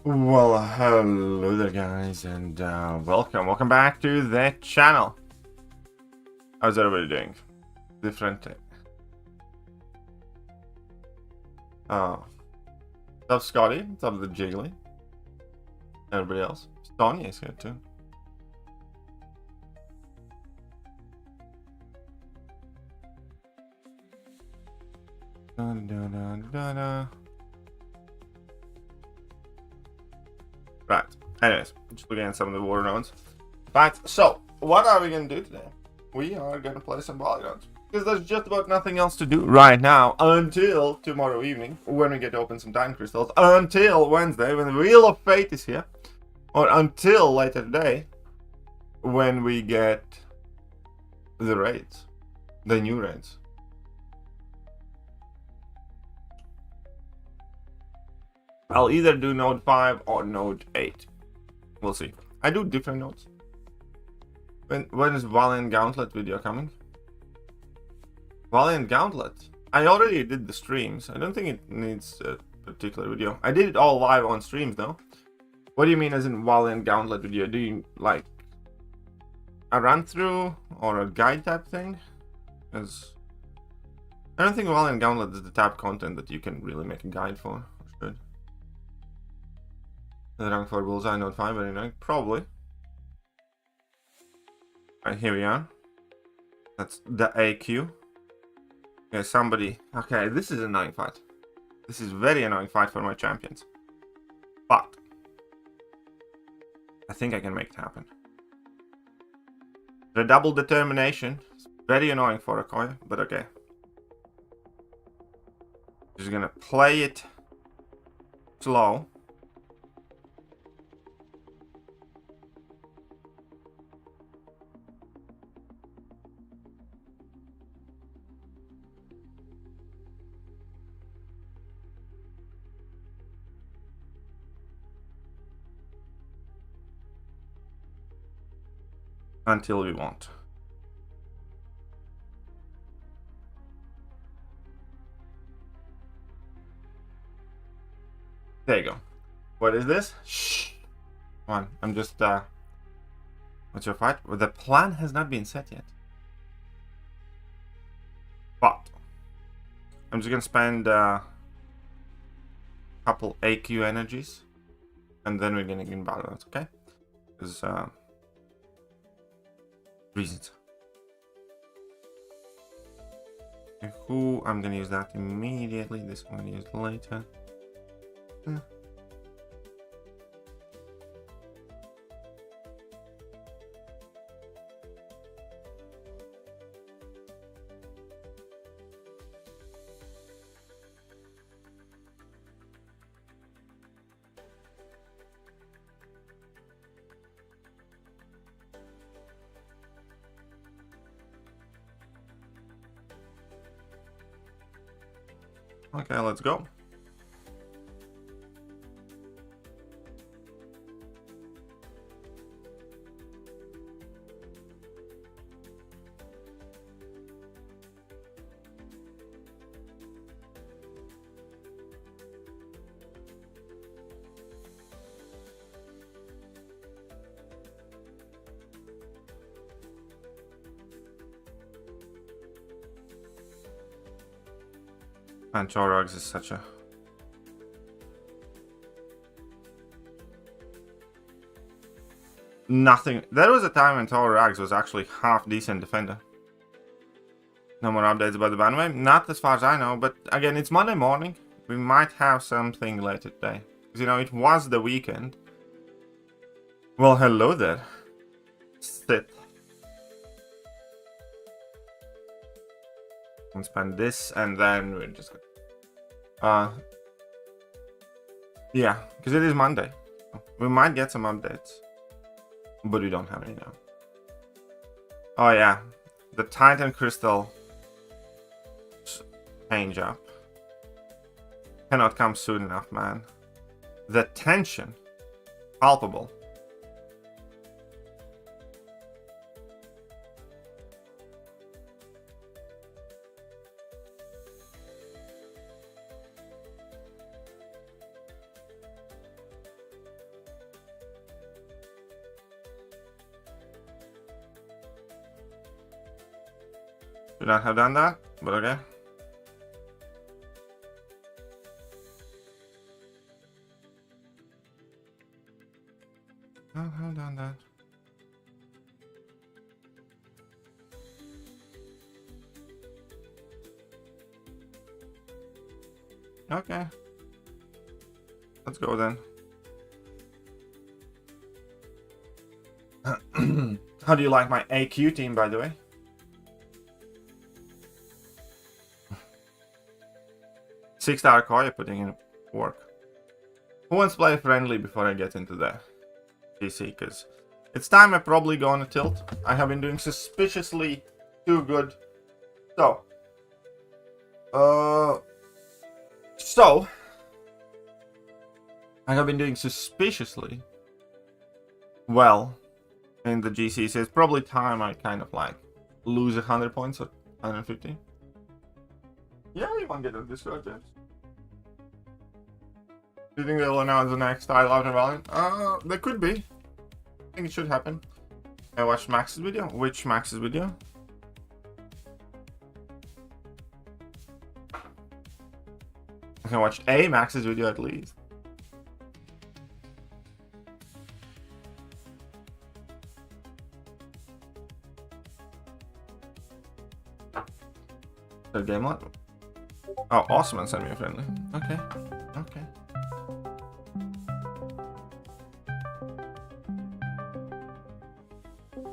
Well, hello there guys, and welcome back to the channel. How's everybody doing? Different. What's up Scotty? What's up the Jiggly? Everybody else? Sonya is here too. Right, anyways, just looking at some of the water nodes. Right, so, what are we going to do today? We are going to play some Battlegrounds. Because there's just about nothing else to do right now until tomorrow evening, when we get to open some time crystals, until Wednesday, when the Wheel of Fate is here, or until later today, when we get the raids, the new raids. I'll either do node 5 or node 8. We'll see. I do different nodes. When is Valiant Gauntlet video coming? Valiant Gauntlet? I already did the streams. I don't think it needs a particular video. I did it all live on streams though. What do you mean as in Valiant Gauntlet video? Do you like a run through or a guide type thing? Because I don't think Valiant Gauntlet is the type of content that you can really make a guide for. Or should. The rank 4 bullseye, node 5, very nice. Probably. Alright, here we are. That's the AQ. Okay, somebody. Okay, this is an annoying fight. This is very annoying fight for my champions. But I think I can make it happen. The double determination is very annoying for Okoye, but okay. Just gonna play it slow. Until we want. There you go. What is this? Shh. Come on, I'm just what's your fight? Well, the plan has not been set yet. But I'm just gonna spend a couple AQ energies and then we're gonna get in Battlegrounds, okay? Because reasons. And who I'm gonna use that immediately. This one I'm gonna use later. Okay, let's go. And Chorogs is such a nothing. There was a time when Chorogs was actually half decent defender. No more updates about the bandwagon? Not as far as I know, but again, it's Monday morning. We might have something later today. Because, you know, it was the weekend. Well, hello there. Sith. And spend this, and then we're just yeah, because it is Monday. We might get some updates, but we don't have any now. Oh yeah, the Titan Crystal change up cannot come soon enough, man. The tension, palpable. Should not have done that, but okay. Not have done that. Okay. Let's go then. How do you like my AQ team, by the way? Six-star car you're putting in work. Who wants to play friendly before I get into the PC? Because it's time I probably go on a tilt. I have been doing suspiciously too good. So. I have been doing suspiciously well in the GC, so it's probably time I kind of like lose 100 points or 150. Yeah, you want to get a Discord, James? Do you think they'll announce the next title after Valiant? There could be. I think it should happen. I watched Max's video. Which Max's video? I watched a Max's video at least. The game lot? Oh, awesome, and send me a friendly. Okay, okay.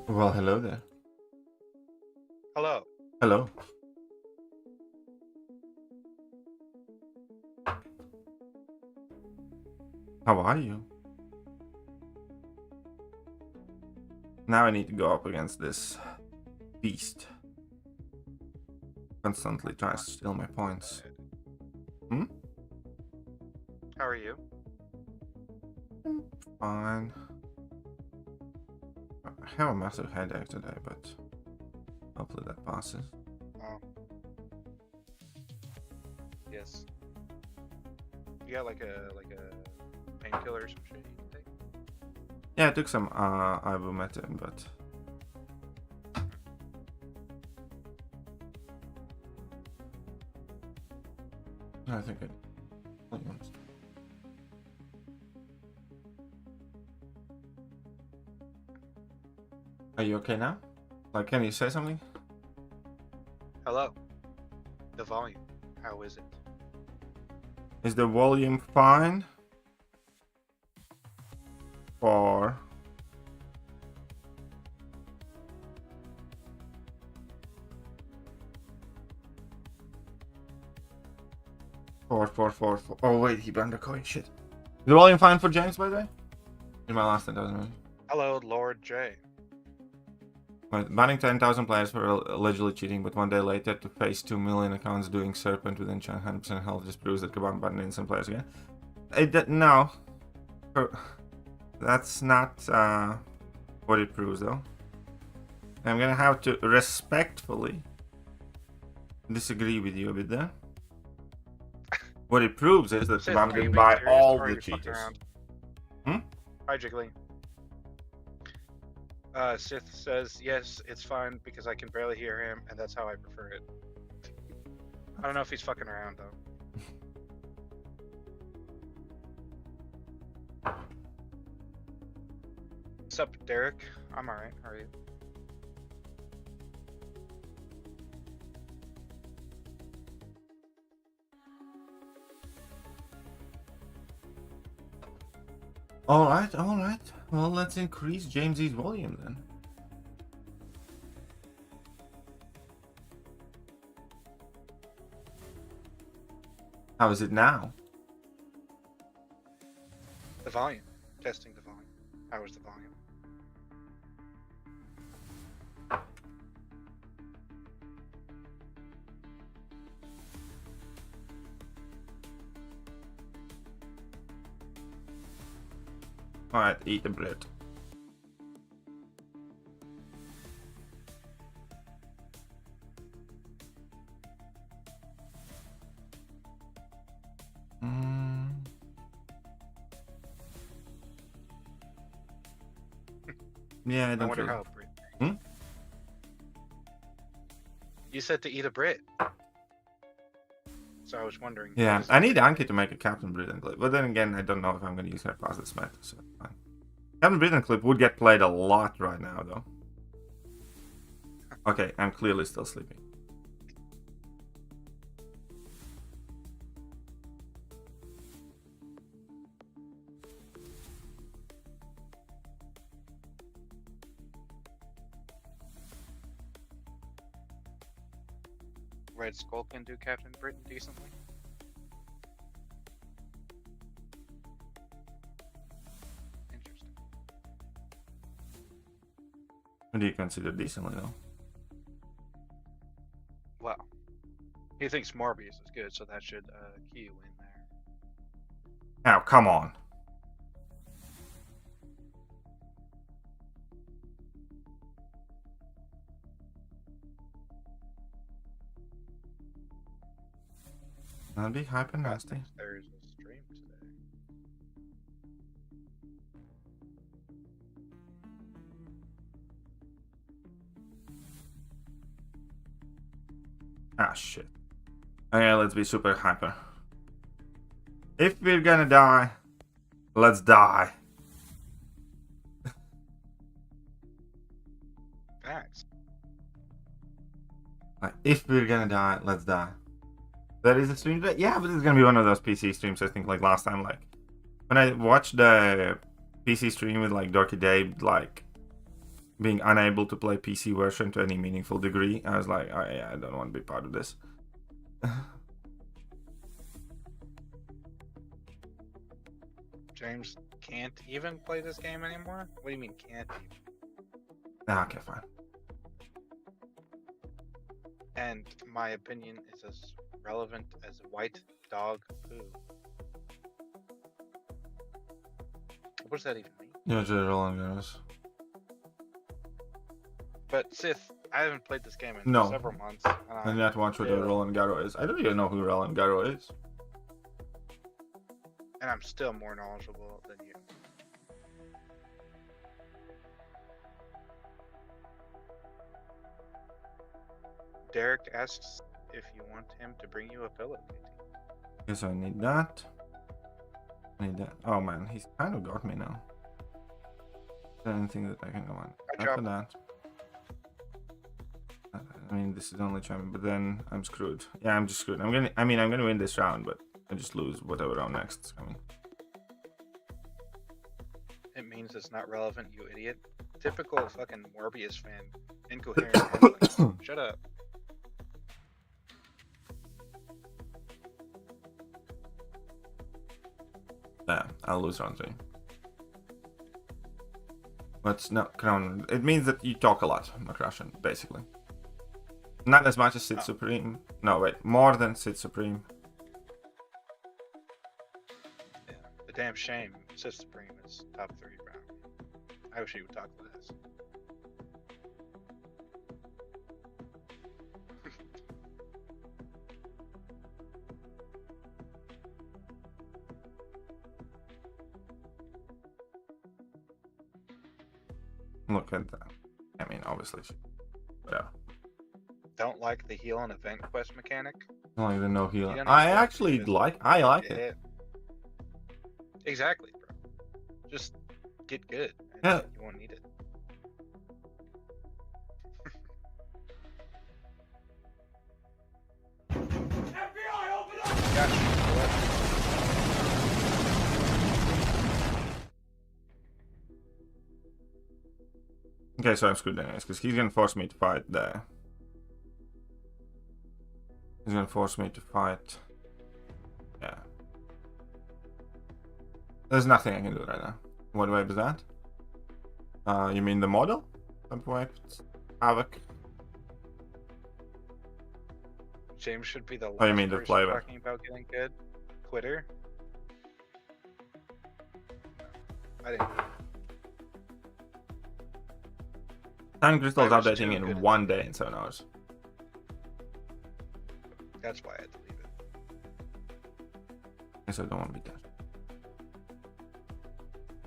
Well, hello there. Hello. Hello. How are you? Now I need to go up against this beast. Constantly tries to steal my points. Hmm? How are you? Fine. I have a massive headache today, but hopefully that passes. Oh. Yes. You got like a painkiller or some shit you can take? Yeah, I took some ibuprofen, but I think it. Are you okay now? Like, can you say something? Hello. The volume. How is it? Is the volume fine? Or four. Oh wait, he burned the coin. Shit. Is the volume fine for James, by the way? In my last 10,000 million. Hello, Lord J. Banning 10,000 players for allegedly cheating, but one day later to face 2 million accounts doing Serpent within 100% health just proves that Kabam banned innocent players again. No. That's not what it proves, though. I'm gonna have to respectfully disagree with you a bit there. What it proves is that Kabam didn't buy all the cheaters. Hmm? Hi, Jiggly. Sith says, yes, it's fine because I can barely hear him, and that's how I prefer it. I don't know if he's fucking around, though. What's up, Derek? I'm alright. How are you? Alright. Well, let's increase Jamesy's volume then. How is it now? The volume. Testing the volume. How is the volume? Alright, eat the bread. Yeah, I don't wonder feel... how. You said to eat a Brit. So I was wondering. Yeah, I need Anki to make a Captain Britain clip, but then again, I don't know if I'm going to use her past this meta, so fine. Captain Britain clip would get played a lot right now, though. Okay, I'm clearly still sleeping. Red Skull can do Captain Britain decently. Interesting. What do you consider decently, though? Well, he thinks Morbius is good, so that should key you in there. Now, come on. That'd be hyper nasty. There's a stream today. Ah, shit. Okay, let's be super hyper. If we're gonna die, let's die. Facts. Like, if we're gonna die, let's die. There is a stream today? Yeah, but it's gonna be one of those PC streams, I think, like last time. Like, when I watched the PC stream with, like, Dorky Dave, like, being unable to play PC version to any meaningful degree, I was like, oh yeah, I don't want to be part of this. James can't even play this game anymore? What do you mean can't even? Okay, fine. And my opinion is as relevant as white dog poo. What does that even mean? Yeah, just rolling guys. But Sith, I haven't played this game in No. several months. And not watch what Roland Garros is. I don't even know who Roland Garros is. And I'm still more knowledgeable than you. Derek asks if you want him to bring you a pillow, KT. Guess I need that. I need that. Oh man, he's kind of got me now. Is there anything that I can go on? After that. I mean, this is only charming, but then I'm screwed. Yeah, I'm just screwed. I'm gonna win this round, but I just lose whatever round next is coming. It means it's not relevant, you idiot. Typical fucking Morbius fan. Incoherent handling. Shut up. Yeah, I'll lose round 3. But no, Crown. It means that you talk a lot, McRussian, basically. Not as much as Sith Supreme. No, wait, more than Sith Supreme. Yeah, the damn shame. Sith Supreme is top 3 round. I wish he would talk less. Look at that. I mean, obviously, whatever. Don't like the heal and event quest mechanic? I don't even know heal. You don't I know actually like. I like it. Exactly, bro. Just get good. And Yeah. You won't need it. FBI, open up! Gotcha. Okay, so I'm screwed anyways, because he's gonna force me to fight the... He's gonna force me to fight... Yeah. There's nothing I can do right now. What wave is that? You mean the model? Jump wave? Havoc? James should be the last Oh, you mean the person flavor? talking about getting good. Quitter? I didn't. Time crystals I was updating too in good. 1 day in 7 hours. That's why I had to leave it. Guess I don't want to be dead.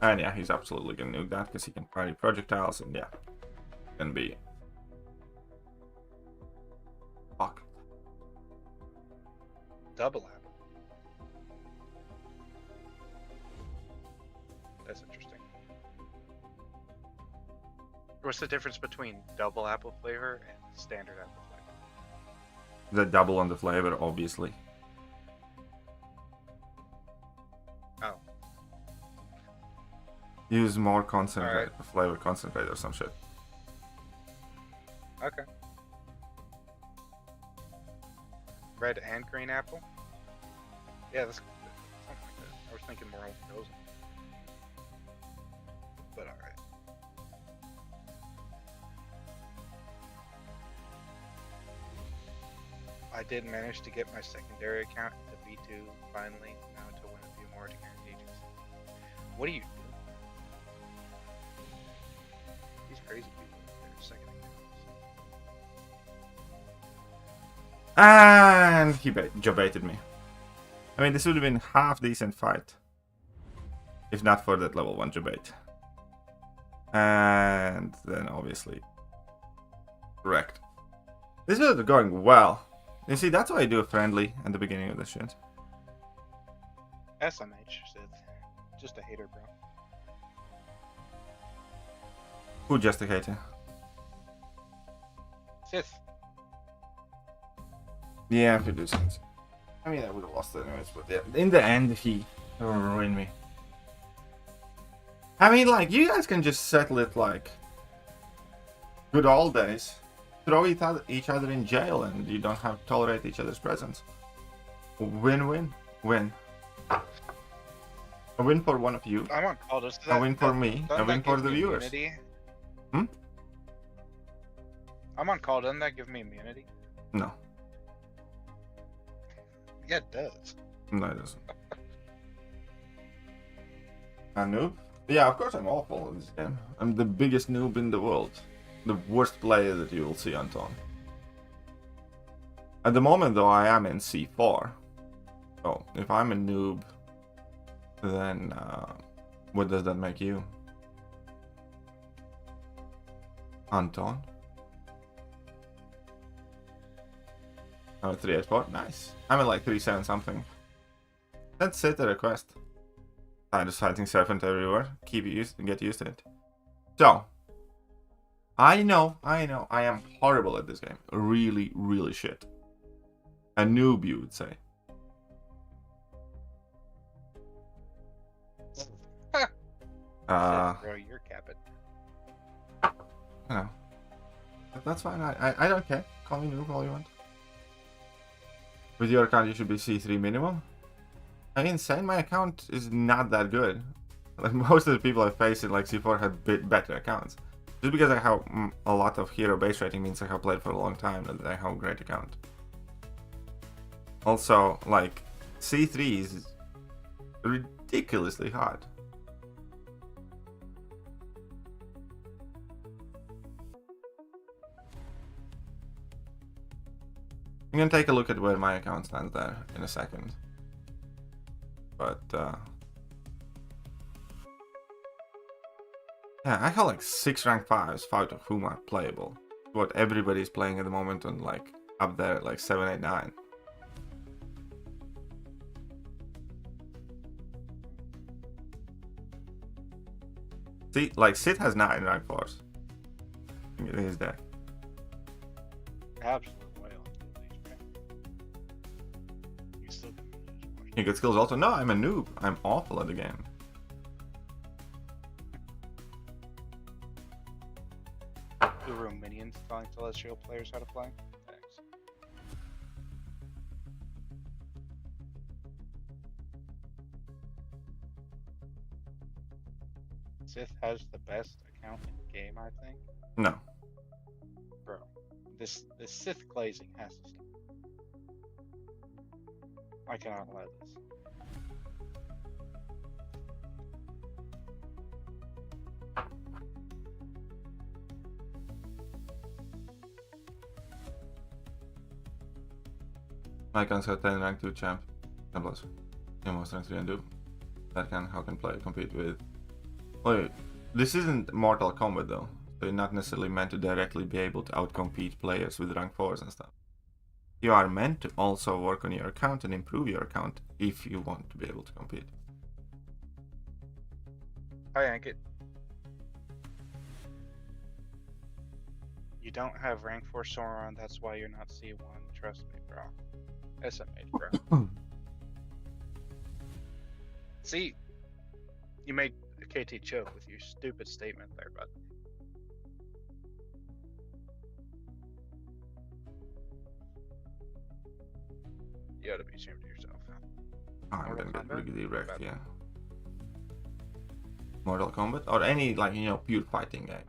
And yeah, he's absolutely gonna nuke that because he can party projectiles, and yeah, gonna be That's interesting. What's the difference between double apple flavor and standard apple flavor? The double on the flavor, obviously. Oh. Use more concentrate, Alright. flavor concentrate or some shit. Okay. Red and green apple? Yeah, that's something like that. I was thinking more of those. But alright. I did manage to get my secondary account into V2 finally, now to win a few more to guarantee agency. What do you do? These crazy people with their second accounts. And he jobaited me. I mean, this would have been half decent fight. If not for that level 1 jobait. And then obviously wrecked. This is going well. You see, that's why I do a friendly at the beginning of this shit. SMH, Sith. Just a hater, bro. Who just a hater? Sith. Yeah, if you do sense. I mean, I would have lost anyways, but yeah. In the end, he ruined me. I mean, like, you guys can just settle it like good old days. Throw each other in jail and you don't have to tolerate each other's presence. Win-win. Win. A win for one of you. I'm on call. Does A win for me. A win for the viewers. Immunity? Hmm? I'm on call. Doesn't that give me immunity? No. Yeah, it does. No, it doesn't. A noob? Yeah, of course I'm awful at this game. I'm the biggest noob in the world. The worst player that you will see on Ton. At the moment, though, I am in C4. So, if I'm a noob, then what does that make you? Anton? I'm at 384. Nice. I'm at like 37 something. Let's set a request. I'm just fighting Serpent everywhere. Get used to it. So, I know, I am horrible at this game. Really, really shit. A noob, you would say. Bro, you're capping. You know. That's fine, I don't care. Call me noob all you want. With your account, you should be C3 minimum. I mean, saying my account is not that good. Like, most of the people I face in like C4 had better accounts. Just because I have a lot of hero base rating means I have played for a long time and I have a great account. Also, like, C3 is ridiculously hard. I'm gonna take a look at where my account stands there in a second. But, yeah, I have like 6 rank 5s, 5 of whom are playable. What everybody's playing at the moment on like up there, like 7, 8, 9. See, like Sith has 9 rank 4s. Look at his deck. Absolute whale. You still can lose. You get skills also. No, I'm a noob. I'm awful at the game. Guru minions telling celestial players how to play. Thanks. Sith has the best account in the game, I think. No. Bro, this Sith glazing has to stop. I cannot allow this. Icon's got 10 rank 2 champ. 10 plus. You most rank 3 and do. That can how can play compete with. Wait, this isn't Mortal Kombat though. So you're not necessarily meant to directly be able to outcompete players with rank 4s and stuff. You are meant to also work on your account and improve your account if you want to be able to compete. Hi, Ankit. You don't have rank 4 Sauron, that's why you're not C1. Trust me, bro. SMH, bro. See, you made KT choke with your stupid statement there, bud. You ought to be ashamed of yourself. I'm Mortal gonna get Kombat? really wrecked, Bad. yeah. Mortal Kombat or any like pure fighting game.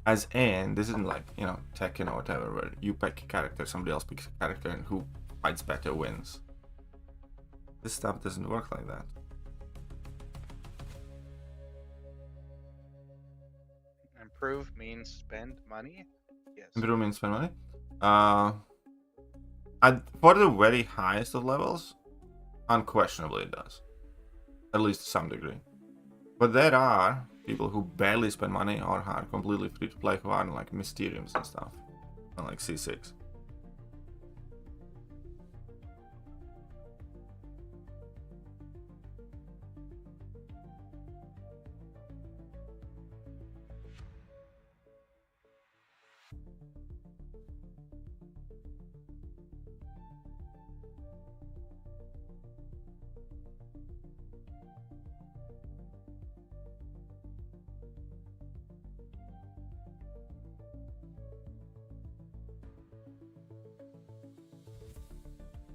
As in, this isn't like Tekken or whatever, where you pick a character, somebody else picks a character, and who fights better wins. This stuff doesn't work like that. Improve means spend money? Yes. Improve means spend money. For the very highest of levels, unquestionably it does. At least to some degree. But there are people who barely spend money or are completely free to play who are like Mysteriums and stuff. And like C6.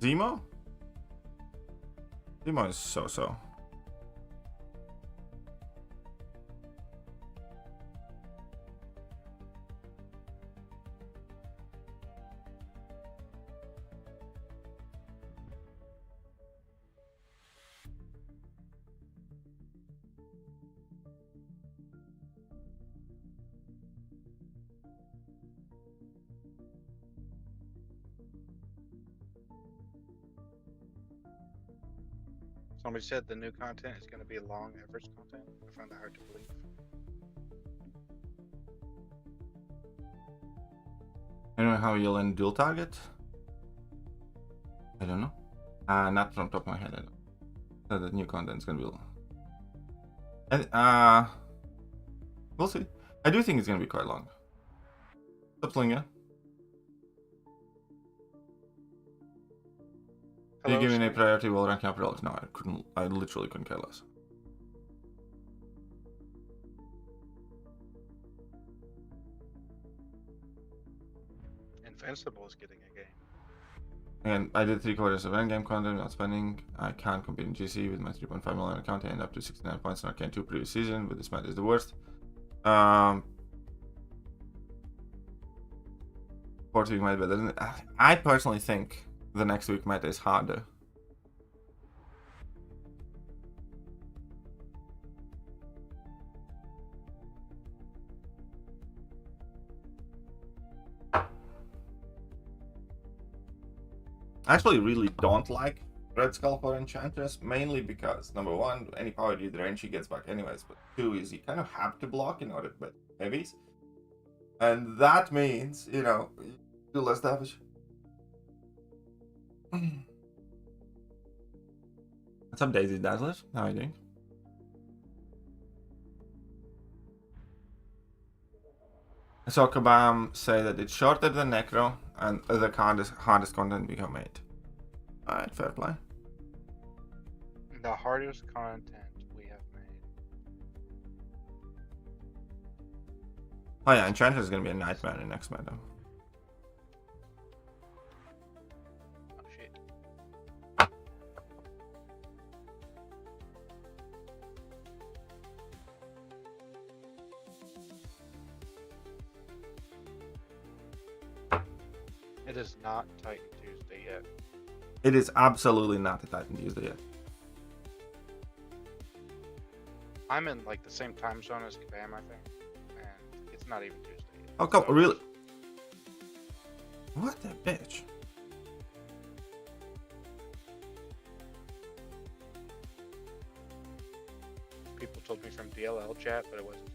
Zemo? Zemo is so-so. Somebody said the new content is going to be long average content. I find that hard to believe. You know how you'll end dual target? I don't know. Not from top of my head, I don't. So the new content's gonna be and we'll see. I do think it's gonna be quite long. Stop Slinger. Are you giving a priority while ranking up relics? No, I literally couldn't care less. Invincible is getting a game. And I did 3/4 of endgame content without spending. I can't compete in GC with my 3.5 million account. I end up to 69 points in Arcane 2 previous season, but this meta is the worst. 4th week meta better than I personally think the next week meta is harder. I actually really don't like Red Skull for Enchantress, mainly because, number one, any power you range she gets back anyways, but two is you kind of have to block in order to bet heavies. And that means, you do less damage. What's up, Daisy Dazzler? How are you doing? I saw Kabam say that it's shorter than Necro, and the hardest content we have made. Alright, fair play. The hardest content we have made. Oh yeah, Enchantress is gonna be a nightmare in next meta. Oh shit. It is not Titan Tuesday yet. It is absolutely not a Titan Tuesday yet. I'm in like the same time zone as Kabam, I think, and it's not even Tuesday yet. Oh come, So- really? What a bitch. People told me from DLL chat, but it wasn't.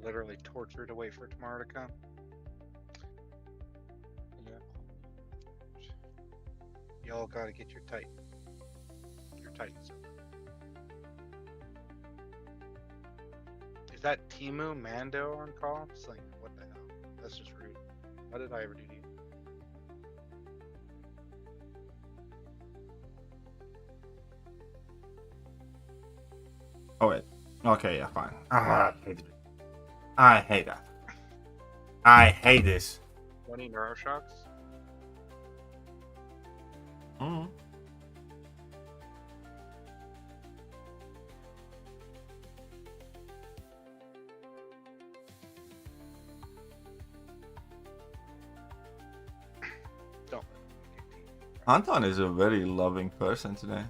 Literally torture to wait for tomorrow to come. Yeah. Y'all gotta get your Titans over. Is that Timu Mando on call? It's like, what the hell? That's just rude. What did I ever do to you? Oh wait. Okay, yeah, fine. I hate it. I hate that. I hate this. 20 neuroshocks? Mm. Don't. Anton is a very loving person today.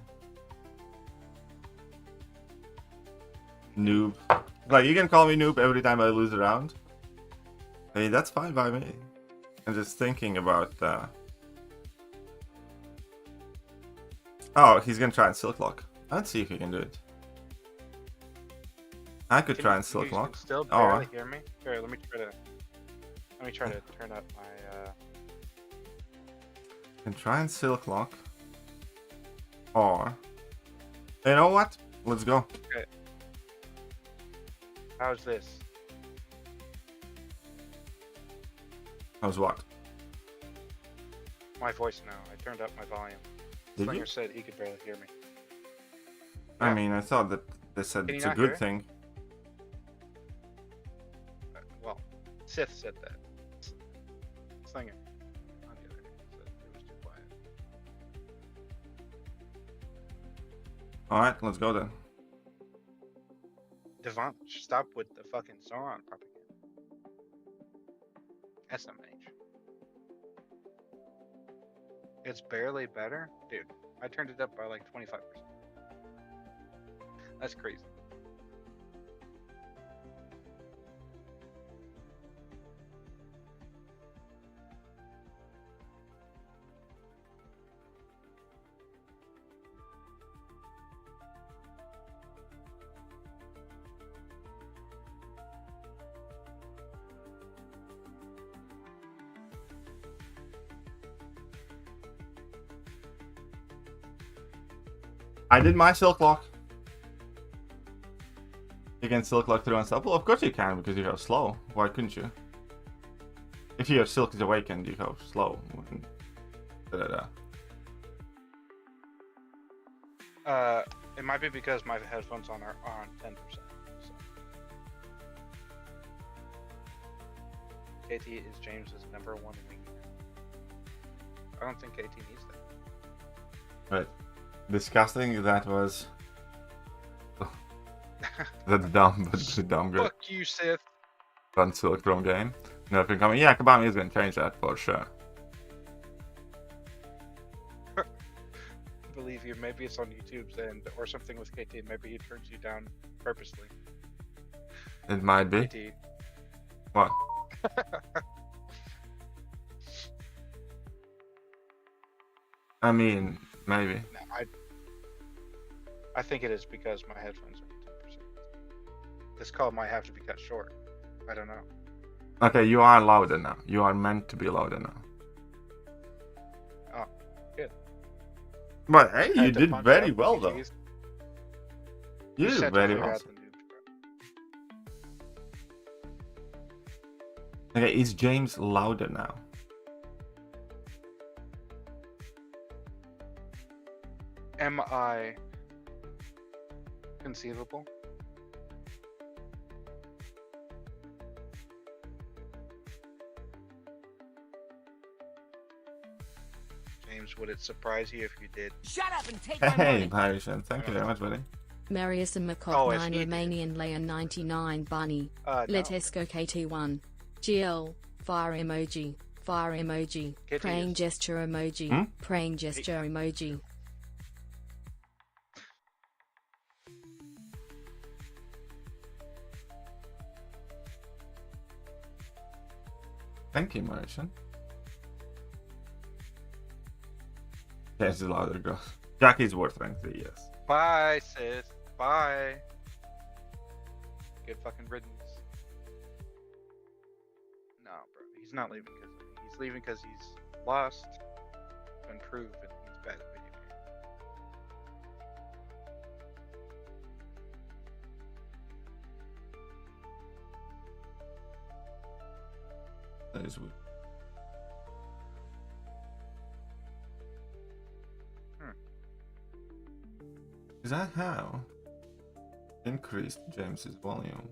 Noob. Like, you can call me noob every time I lose a round. Hey, that's fine by me. I'm just thinking about, Oh, he's gonna try and silk lock. Let's see if he can do it. I could try and silk lock. Still barely hear me? Here, let me try to turn up my, Can try and silk lock. Or... You know what? Let's go. Okay. How's this? How's what? My voice now. I turned up my volume. Did Slinger you? said he could barely hear me. I Yeah. mean, I thought that they said Can it's you a not hear good it? thing. Well, Sith said that. Slinger, on the other hand, said it was too quiet. Alright, let's go then. Devon, stop with the fucking Sauron propaganda. SMH. It's barely better? Dude, I turned it up by like 25%. That's crazy. I did my silk lock. You can silk lock through unstoppable? Of course you can, because you have slow. Why couldn't you? If you have silk is awakened, you have slow. It might be because my headphones are on 10%. So. KT is James's #1 wing. I don't think KT needs that. Right. Disgusting, that was... That's dumb, but it's dumb good. Fuck you, Sith. Run silk from game. Nothing coming. Yeah, Kabami is gonna change that for sure. Believe you, maybe it's on YouTube's end or something with KT. Maybe he turns you down purposely. It might be. KT. What? I mean, maybe. No, I think it is because my headphones are 10%. This call might have to be cut short. I don't know. Okay, you are louder now. You are meant to be louder now. Oh, good. But hey, I had you to did punch very out well the though. GGs. You Just did had to very figure well. out the noobs, bro. Okay, is James louder now? Am I conceivable? James, would it surprise you if you did? Shut up and take my Hey, money. Parishan, thank you very much, buddy. Marius and Oh, McCock if 9 he did. Romanian Leia 99 Bunny. No. Letesco KT1. GL. Fire emoji. Fire emoji. KT Praying is- gesture emoji. Hmm? Praying gesture emoji. Thank you, Marishan. Yes, the louder girl. Jackie's worth rank 3, yes. Bye, sis. Bye. Good fucking riddance. He's not leaving because of me. He's leaving because he's lost and proven he's bad at video games. That is weird. Is that how? Increased James's volume.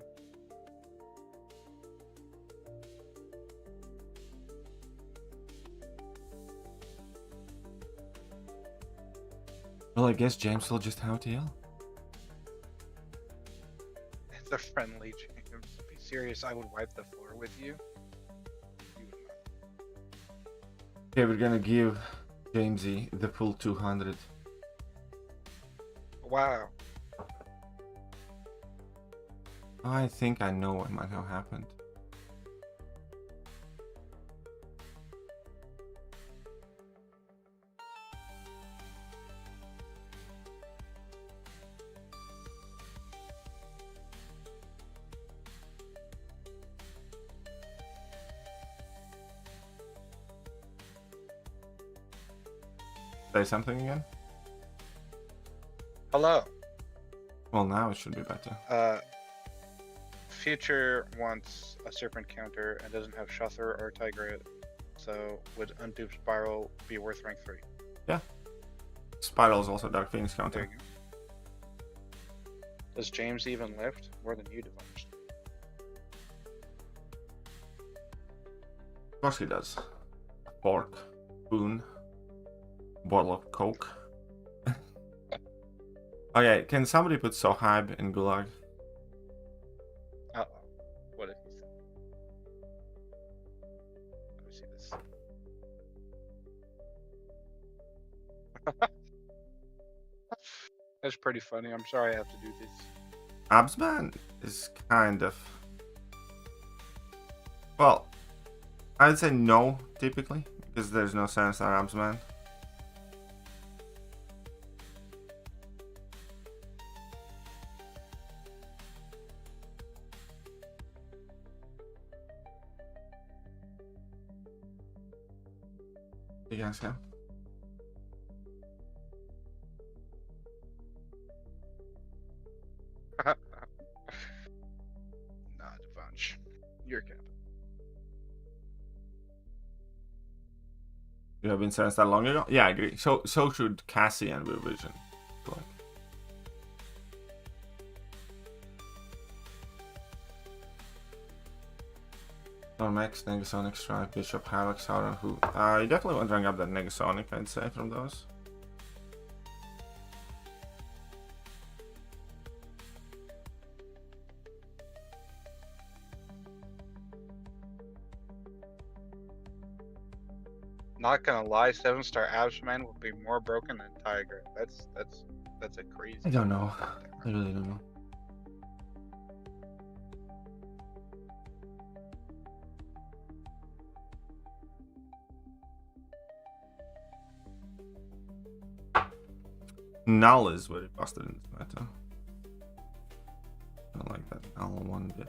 Well, I guess James will just have to yell. It's a friendly James. Be serious, I would wipe the floor with you. You would not. Okay, we're gonna give Jamesy the full 200. Wow. I think I know what might have happened. Say something again? Hello. Well, now it should be better. Future wants a serpent counter and doesn't have Shuther or Tigret, so would Undupe Spiral be worth rank 3? Yeah. Spiral is also Dark Phoenix There counter. you go. Does James even lift? More than you do. Of course he does. Fork, spoon, bottle of Coke. Okay, can somebody put Sohaib in Gulag? Uh-oh. What did he say? Let me see this. That's pretty funny. I'm sorry I have to do this. Absman is kind of... Well, I'd say no, typically, because there's no sense on Absman. You guys have? Nah, Devanch. You're cap. You have been sentenced that long ago? Yeah, I agree. So should Cassie and Revision. Like, Max, Negasonic, Stripe, Bishop, Havoc, Sauron, who? You definitely want to rank up that Negasonic, I'd say, from those. Not gonna lie, 7-star Absman would be more broken than Tiger. That's a crazy. I don't know. I really don't know. Null is very busted in this meta. I don't like that Null one bit.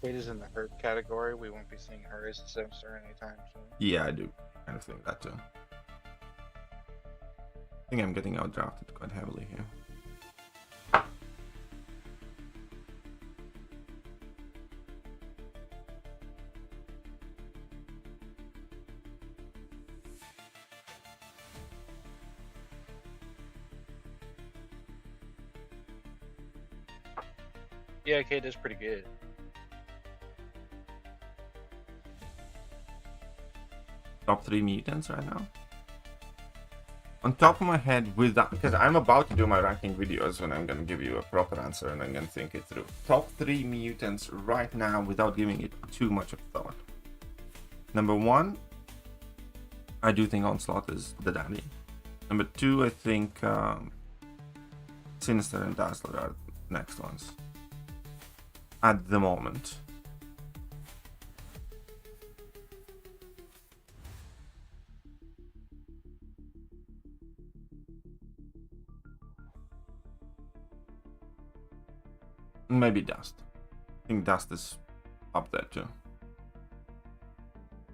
Kate is in the hurt category. We won't be seeing her as a 7-star anytime soon. Yeah, I do kind of think that too. I think I'm getting outdrafted quite heavily here. Yeah, Kate is pretty good. Top 3 mutants right now? On top of my head, with that, because I'm about to do my ranking videos when I'm gonna give you a proper answer and I'm gonna think it through. Top 3 mutants right now without giving it too much of thought. Number 1, I do think Onslaught is the daddy. Number 2, I think Sinister and Dazzler are the next ones. At the moment. Maybe Dust. I think Dust is up there too.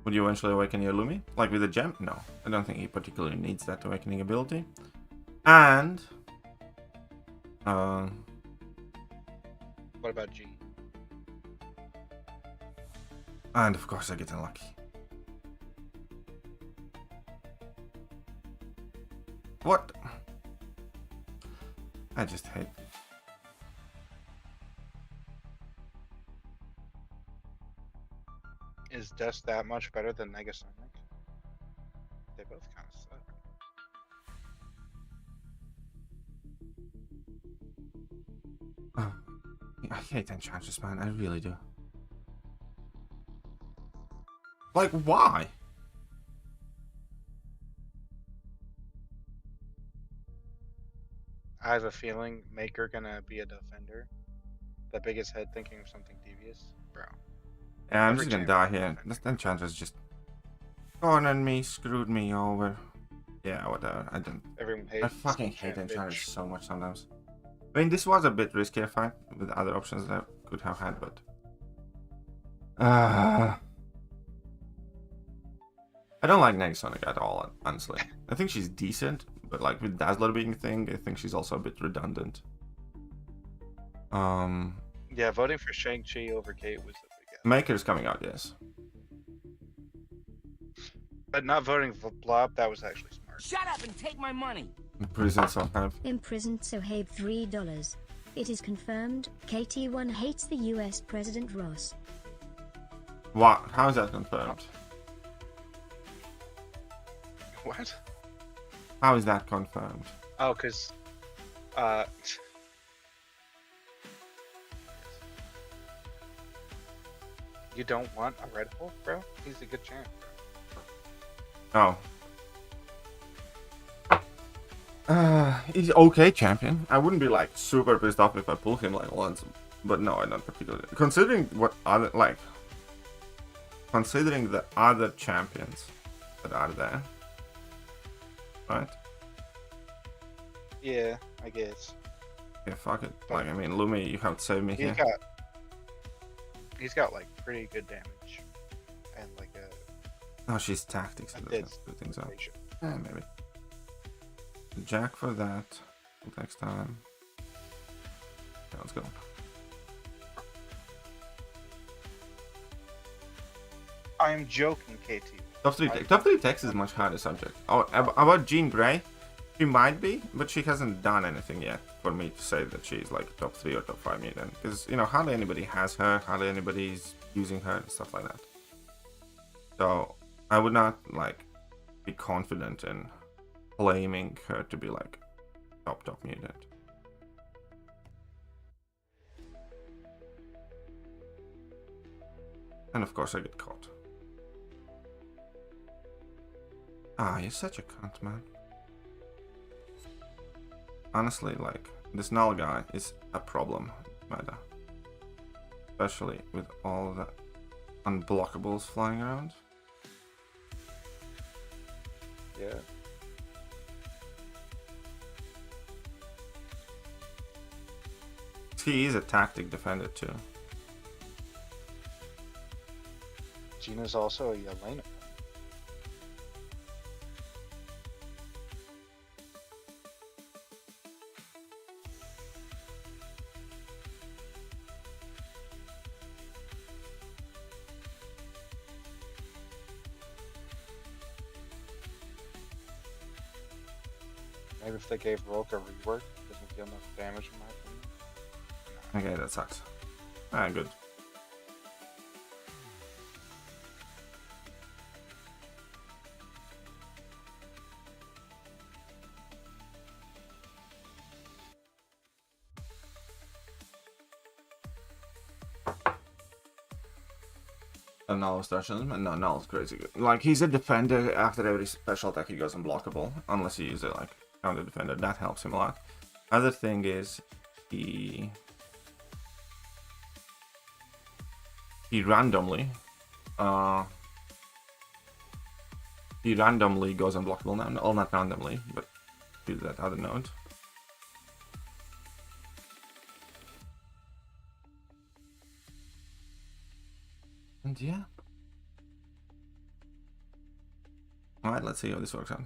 Would you eventually awaken your Lumi? Like with a gem? No. I don't think he particularly needs that awakening ability. And... What about G? And of course I get unlucky. What? I just hate... Is Dust that much better than Negasonic? They both kind of suck. Oh, I hate Enchantress, man. I really do. Like, why? I have a feeling Maker gonna be a defender. The biggest head thinking of something devious, bro. Yeah, I'm Every just gonna champion die here. defender. This Enchantress just cornered me, screwed me over. Yeah, whatever. I don't. Everyone I hates. fucking hate champ Enchantress bitch. so much sometimes. I mean, this was a bit riskier fight with other options that I could have had, but I don't like Negasonic at all, honestly. I think she's decent, but like with Dazzler being a thing, I think she's also a bit redundant. Yeah, voting for Shang-Chi over Kate was a big ass. Maker's coming out, yes. But not voting for Blob, that was actually smart. Shut up and take my money. Prison so kind of. Imprisoned Sohaib $3. It is confirmed, KT1 hates the US President Ross. What? How is that confirmed? What? How is that confirmed? Oh, cause, you don't want a Red Hulk, bro? He's a good champ, bro. Oh. He's okay champion. I wouldn't be like super pissed off if I pull him like once, but no, I don't particularly. Considering what other like, considering the other champions that are there, right? Yeah, I guess. Yeah, fuck it. Like, I mean, Lumi, you have to save me here. He's got like pretty good damage, and like a Oh, she's tactics. So a that dead screw things up. ratio. Yeah, maybe. Jack for that. Next time. Yeah, let's go. I'm joking, KT. Top 3 text is a much harder subject. Oh, about Jean Grey, she might be, but she hasn't done anything yet for me to say that she's like top 3 or top 5 mutant. Because, you know, hardly anybody has her, hardly anybody's using her and stuff like that. So, I would not, like, be confident in claiming her to be, like, top mutant. And of course I get caught. Ah, you're such a cunt, man. Honestly, like, this null guy is a problem in meta. Especially with all the unblockables flying around. Yeah. He is a tactic defender too. Gina's also a Yelena. Maybe if they gave Rogue a rework, it doesn't deal enough damage in my opinion. Okay, that sucks. Ah, good. Null starts, no, Null's crazy good. Like, he's a defender. After every special attack he goes unblockable, unless you use it like counter defender. That helps him a lot. Other thing is he randomly goes unblockable now. Well, not randomly, but to that other node. And yeah. Alright, let's see how this works out.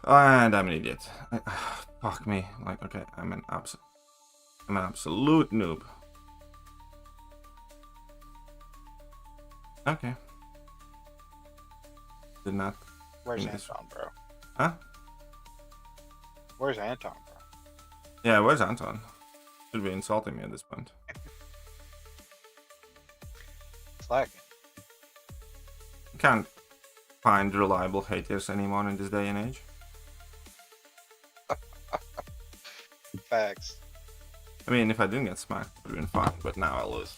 And I'm an idiot. Fuck me. Like, okay, I'm an absolute noob. Okay. Did not. Where's think this- Anton, bro? Huh? Where's Anton, bro? Yeah, where's Anton? Should be insulting me at this point. It's lagging. Can't find reliable haters anymore in this day and age. Facts. I mean, if I didn't get smacked, it would have been fine, but now I'll lose.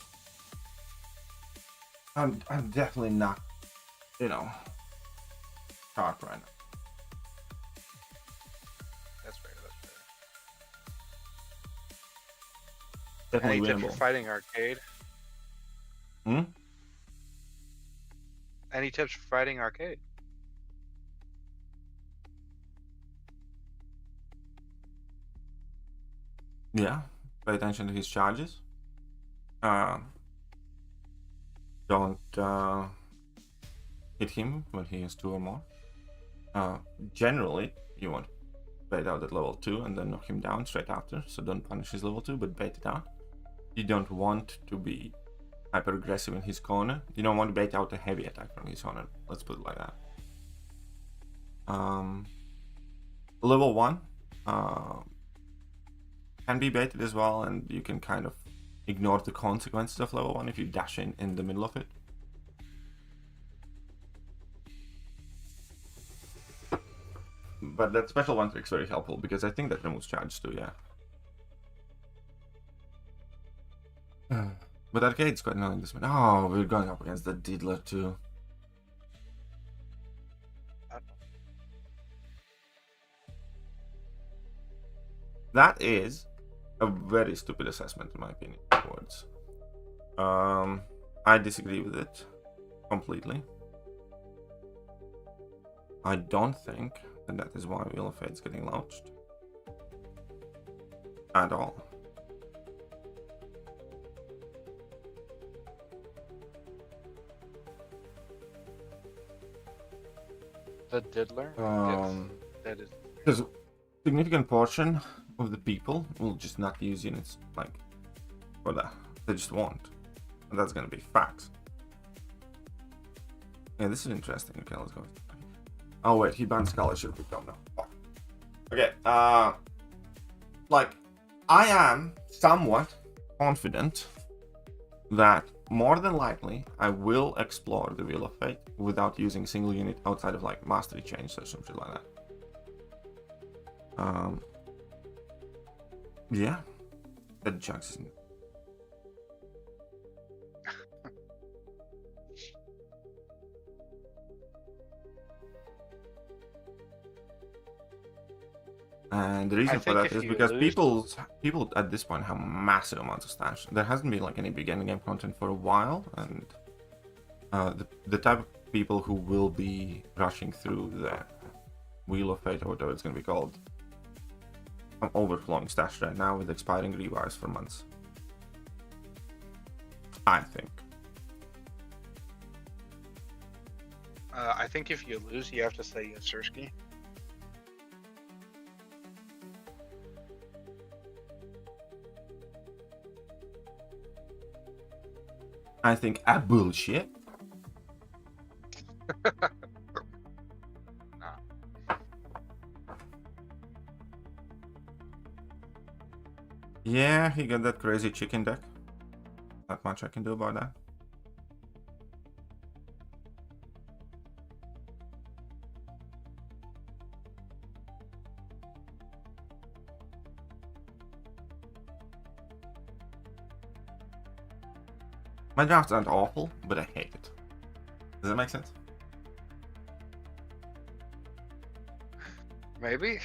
I'm definitely not, you know, sharp right now. That's fair. That's fair. Definitely Any tips for winnable. fighting arcade? Hmm? Any tips for fighting arcade? Yeah, pay attention to his charges. Don't hit him when he has 2 or more. Generally, you want to bait out at level 2 and then knock him down straight after, so don't punish his level 2, but bait it out. You don't want to be hyper aggressive in his corner. You don't want to bait out a heavy attack from his corner, let's put it like that. Level 1 can be baited as well, and you can kind of ignore the consequences of level 1 if you dash in the middle of it. But that special one trick's very helpful because I think that removes charge too, yeah. But arcade's quite annoying this one. Oh, we're going up against the Diddler too. That is a very stupid assessment in my opinion. Towards. I disagree with it completely. I don't think that is why Wheel of Fate's getting launched at all. The Diddler? Um, Yes, that is. Because a significant portion of the people will just not use units like for that. They just won't. And that's gonna be facts. Yeah, this is interesting. Okay, let's go. Oh wait, he banned scholarship. We don't know. Fuck. Okay, like I am somewhat confident that more than likely I will explore the Wheel of Fate without using a single unit outside of like mastery change or something like that. Yeah, that chunks isn't. And the reason for that is because people at this point have massive amounts of stash. There hasn't been like any big endgame content for a while, and the type of people who will be rushing through the Wheel of Fate or whatever it's going to be called, I'm overflowing stash right now with expiring rewires for months. I think. I think if you lose, you have to say Yasursky. I think a bullshit. Yeah, he got that crazy chicken deck. Not much I can do about that. My drafts aren't awful, but I hate it. Does that make sense? Maybe.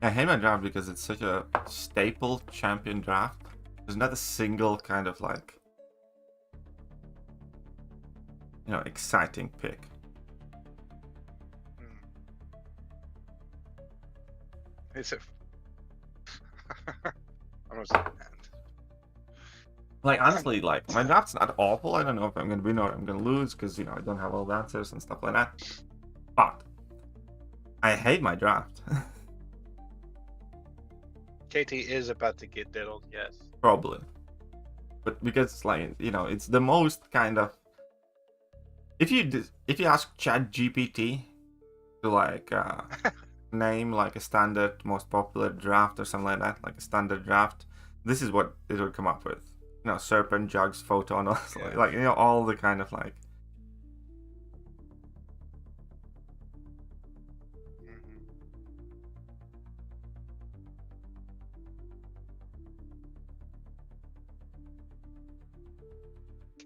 I hate my draft because it's such a staple champion draft. There's not a single kind of like, you know, exciting pick. Is it? Almost the end. Like honestly, like my draft's not awful. I don't know if I'm gonna win or I'm gonna lose because you know I don't have all the answers and stuff like that. But I hate my draft. KT is about to get diddled, yes. Probably, but because it's like you know it's the most kind of if you ask ChatGPT to like name like a standard most popular draft or something like that, like a standard draft, this is what it would come up with. You know, serpent, jugs, photon, Yeah. like you know all the kind of like.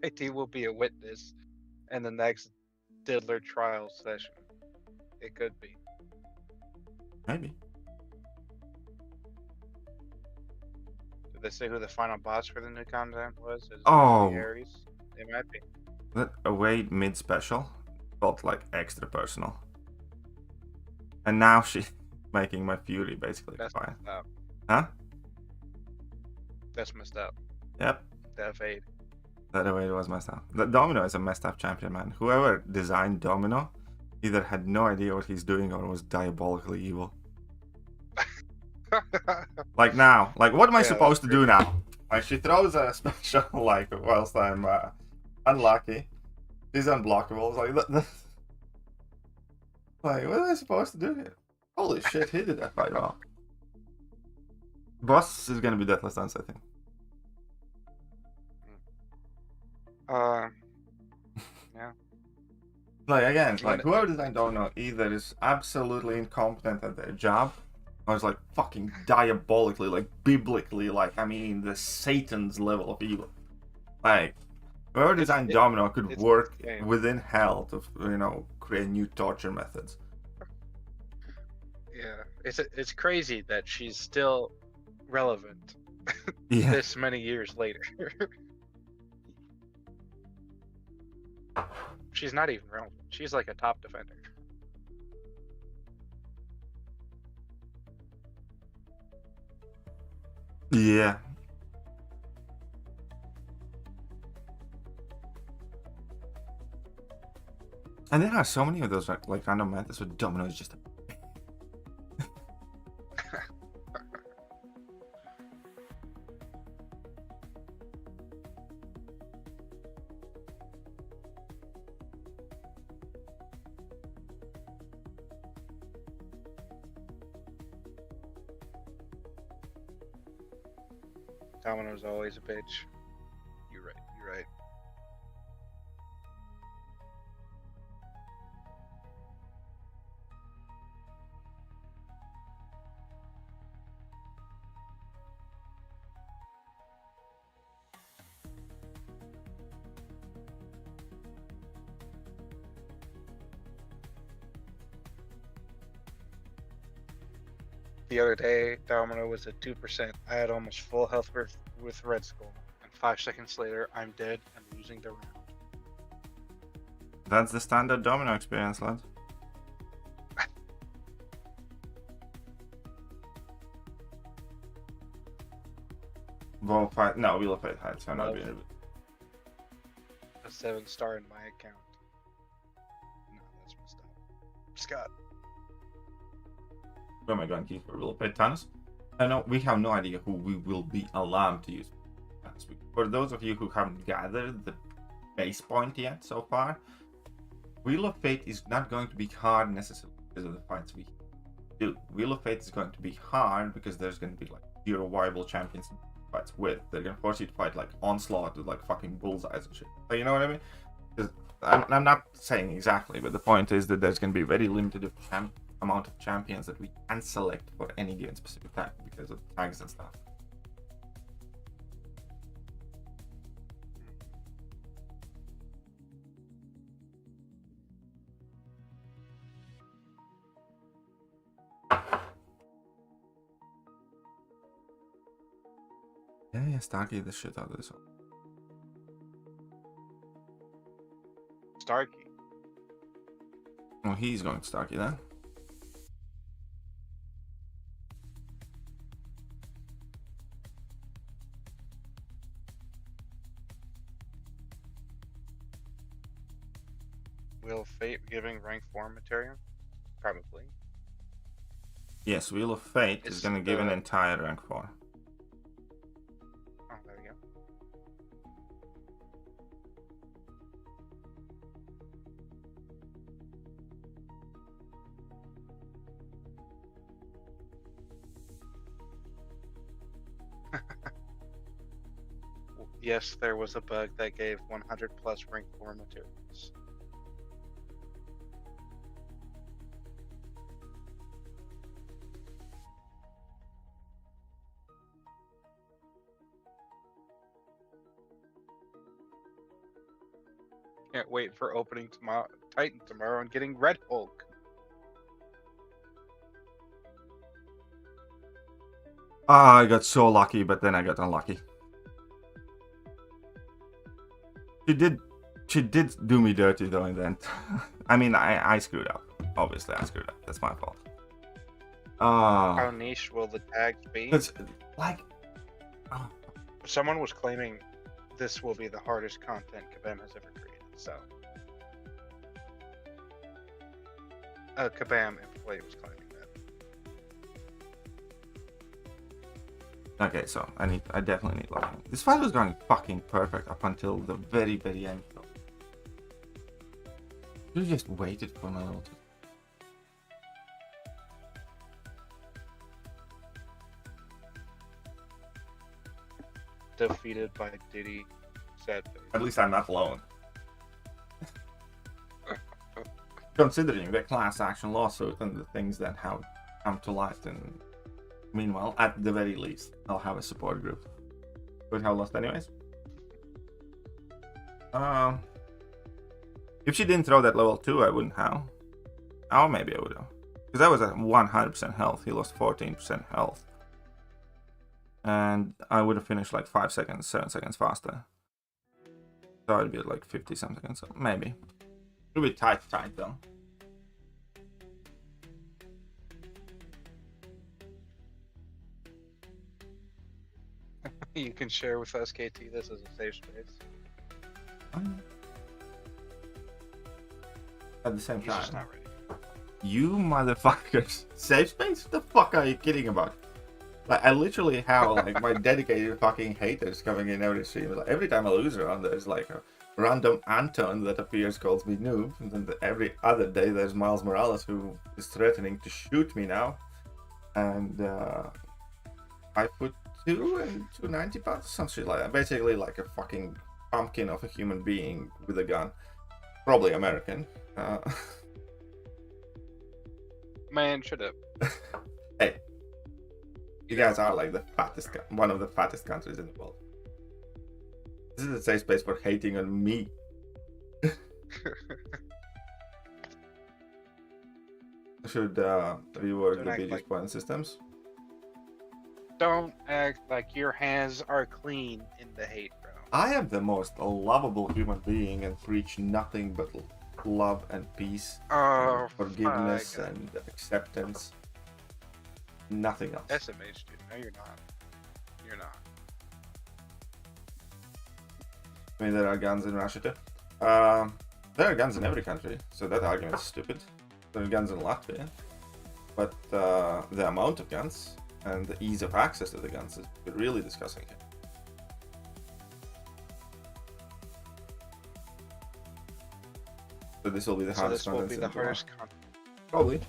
KT will be a witness in the next Diddler trial session. It could be. Maybe. Did they say who the final boss for the new content was? Is it Oh. Ares? It might be. That away mid special felt like extra personal. And now she's making my fury basically That's fine. messed up. Huh? That's messed up. Yep. That fade. That away was messed up. The Domino is a messed up champion, man. Whoever designed Domino either had no idea what he's doing or was diabolically evil. Like now, like what am I Yeah, supposed to that's do now? Like she throws a special like whilst I'm unlucky. She's unblockable. It's like like what am I supposed to do here? Holy shit, he did that quite well. Boss is gonna be Deathless Dance, I think. Yeah. Like again, You like wanna- whoever designed Domino either is absolutely incompetent at their job, or is like fucking diabolically, like biblically, like I mean the Satan's level of evil. Like whoever designed Domino could it's work insane. within hell to you know create new torture methods. Yeah. It's crazy that she's still relevant Yeah. this many years later. She's not even relevant. She's like a top defender. Yeah. And there are so many of those like random methods with Domino is just a Domino's always a bitch. You're right. You're right. The other day, Domino was at 2%. I had almost full health with Red Skull. And 5 seconds later, I'm dead and losing the round. that's the standard Domino experience, lad. Wheel of Fate, no, Wheel of Fate heights are not Love. being. A 7-star in my account. No, that's messed up. Scott. Where am I going to keep for Wheel of Fate Thanos? I know we have no idea who we will be allowed to use. For those of you who haven't gathered the base point yet so far, Wheel of Fate is not going to be hard necessarily because of the fights we do. Wheel of Fate is going to be hard because there's going to be like 0 viable champions to fights with. They're going to force you to fight like Onslaught with like fucking bullseyes and shit. So you know what I mean? Because I'm not saying exactly, but the point is that there's going to be very limited amount of champions that we can select for any given specific time because of tags and stuff. Yeah, Starkey the shit out of this one. Starkey. Well, he's going Starkey then. Will Fate giving rank 4 material? Probably. Yes, Wheel of Fate is It's gonna give an the- entire rank 4. Oh, there we go. Yes, there was a bug that gave 100 plus rank 4 materials. Can't wait for opening tomorrow, Titan tomorrow, and getting Red Hulk. Ah, I got so lucky, but then I got unlucky. She did do me dirty though in the end. I mean, I screwed up. Obviously, I screwed up. That's my fault. How niche will the tags be? It's like, oh, Someone was claiming this will be the hardest content Kabam has ever created. So, Kabam employee was claiming that. okay, so I definitely need luck. This fight was going fucking perfect up until the very, very end. You just waited for my little. Defeated by Diddy. Sad face. At least I'm not alone. Considering the class action lawsuit and the things that have come to light, and meanwhile, at the very least, I'll have a support group. Would have lost anyways. If she didn't throw that level 2, I wouldn't have. Or maybe I would have. Because I was at 100% health. He lost 14% health. And I would have finished like 5 seconds, 7 seconds faster. So I'd be at like 50 something, so maybe. It'll be tight though. You can share with us, KT. This is a safe space. At the same He's just time, not ready. you motherfuckers, safe space? What the fuck are you kidding about? Like, I literally have like my dedicated fucking haters coming in every stream. Like, every time I lose around, there's like a random Anton that appears, calls me noob, and then every other day there's Miles Morales who is threatening to shoot me now. And 5'2" and 290 pounds, some shit like that. Basically like a fucking pumpkin of a human being with a gun. Probably American. Man, shut up. Hey, you guys are like the fattest, one of the fattest countries in the world. This is a safe space for hating on me. Should rework Don't the act BG's like- point systems. Don't act like your hands are clean in the hate, bro. I am the most lovable human being and preach nothing but love and peace, Oh, forgiveness fuck. and acceptance. Nothing else. SMH, dude. No, you're not. You're not. I mean, there are guns in Russia too. There are guns in every country, so that argument is stupid. There are guns in Latvia, but the amount of guns and the ease of access to the guns is really discussing here. So this will be the So hardest this will be content the in the world. hardest content. Probably.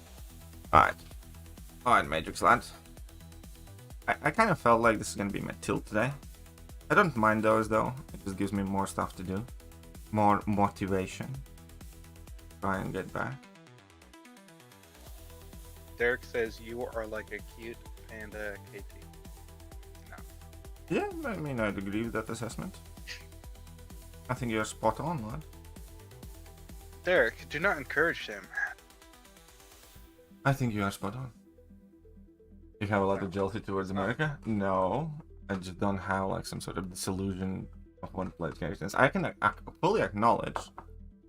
Alright, Matrix Lad. I kind of felt like this is going to be my tilt today. I don't mind those though. It just gives me more stuff to do. More motivation. Try and get back. Derek says you are like a cute panda, KT. No. Yeah, I mean, I'd agree with that assessment. I think you're spot on, lad. Derek, do not encourage him. I think you are spot on. You have a lot of jealousy towards America? No. I just don't have like some sort of disillusion of one place characters. I can fully acknowledge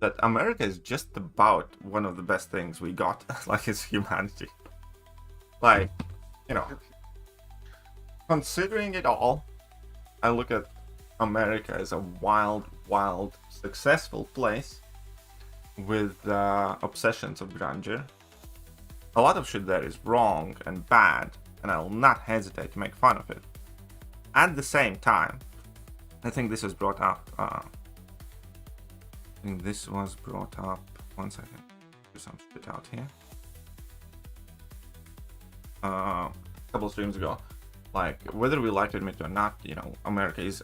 that America is just about one of the best things we got, like as humanity. Like, you know, considering it all, I look at America as a wild, wild, successful place with obsessions of grandeur. A lot of shit there is wrong and bad, and I will not hesitate to make fun of it. At the same time, I think this was brought up. One second. Do some shit out here. A couple of streams ago. Like, whether we like to admit it or not, you know, America is,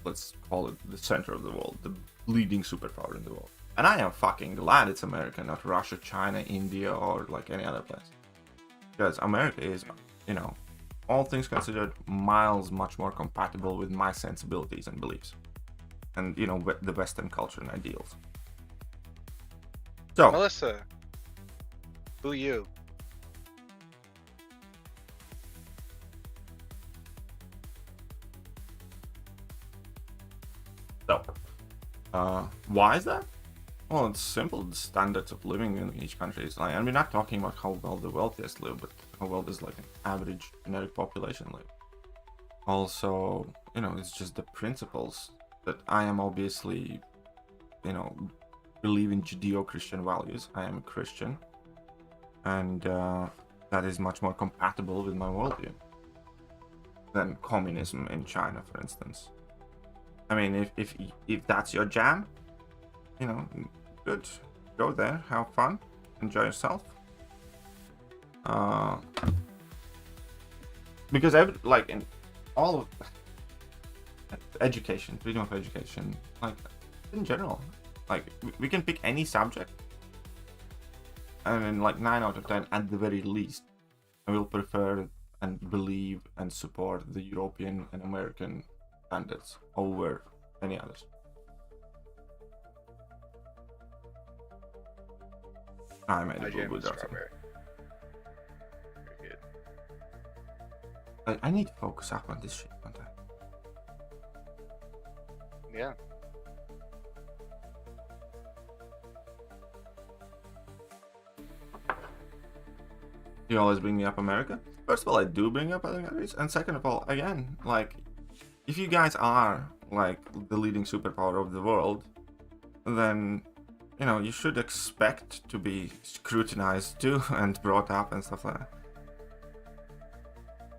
let's call it the center of the world, the leading superpower in the world. And I am fucking glad it's America, not Russia, China, India, or like any other place. Because America is, you know, all things considered, miles much more compatible with my sensibilities and beliefs. And, you know, the Western culture and ideals. So, Melissa, who you? why is that? Well, it's simple. The standards of living in each country is like, and we're not talking about how well the wealthiest live, but how well does like an average generic population live. Also, you know, it's just the principles that I am obviously, you know, believe in Judeo-Christian values. I am a Christian, and that is much more compatible with my worldview than communism in China, for instance. I mean, if that's your jam, you know, good. Go there, have fun, enjoy yourself. Because like in all of education, freedom of education, like in general, like we can pick any subject, and in like 9 out of 10, at the very least, I will prefer and believe and support the European and American standards over any others. I made a boo-boo there. Very good. I need to focus up on this shit, don't I? Yeah. You always bring me up America. First of all, I do bring up other countries, and second of all, again, like, if you guys are like the leading superpower of the world, then, you know, you should expect to be scrutinized too and brought up and stuff like that.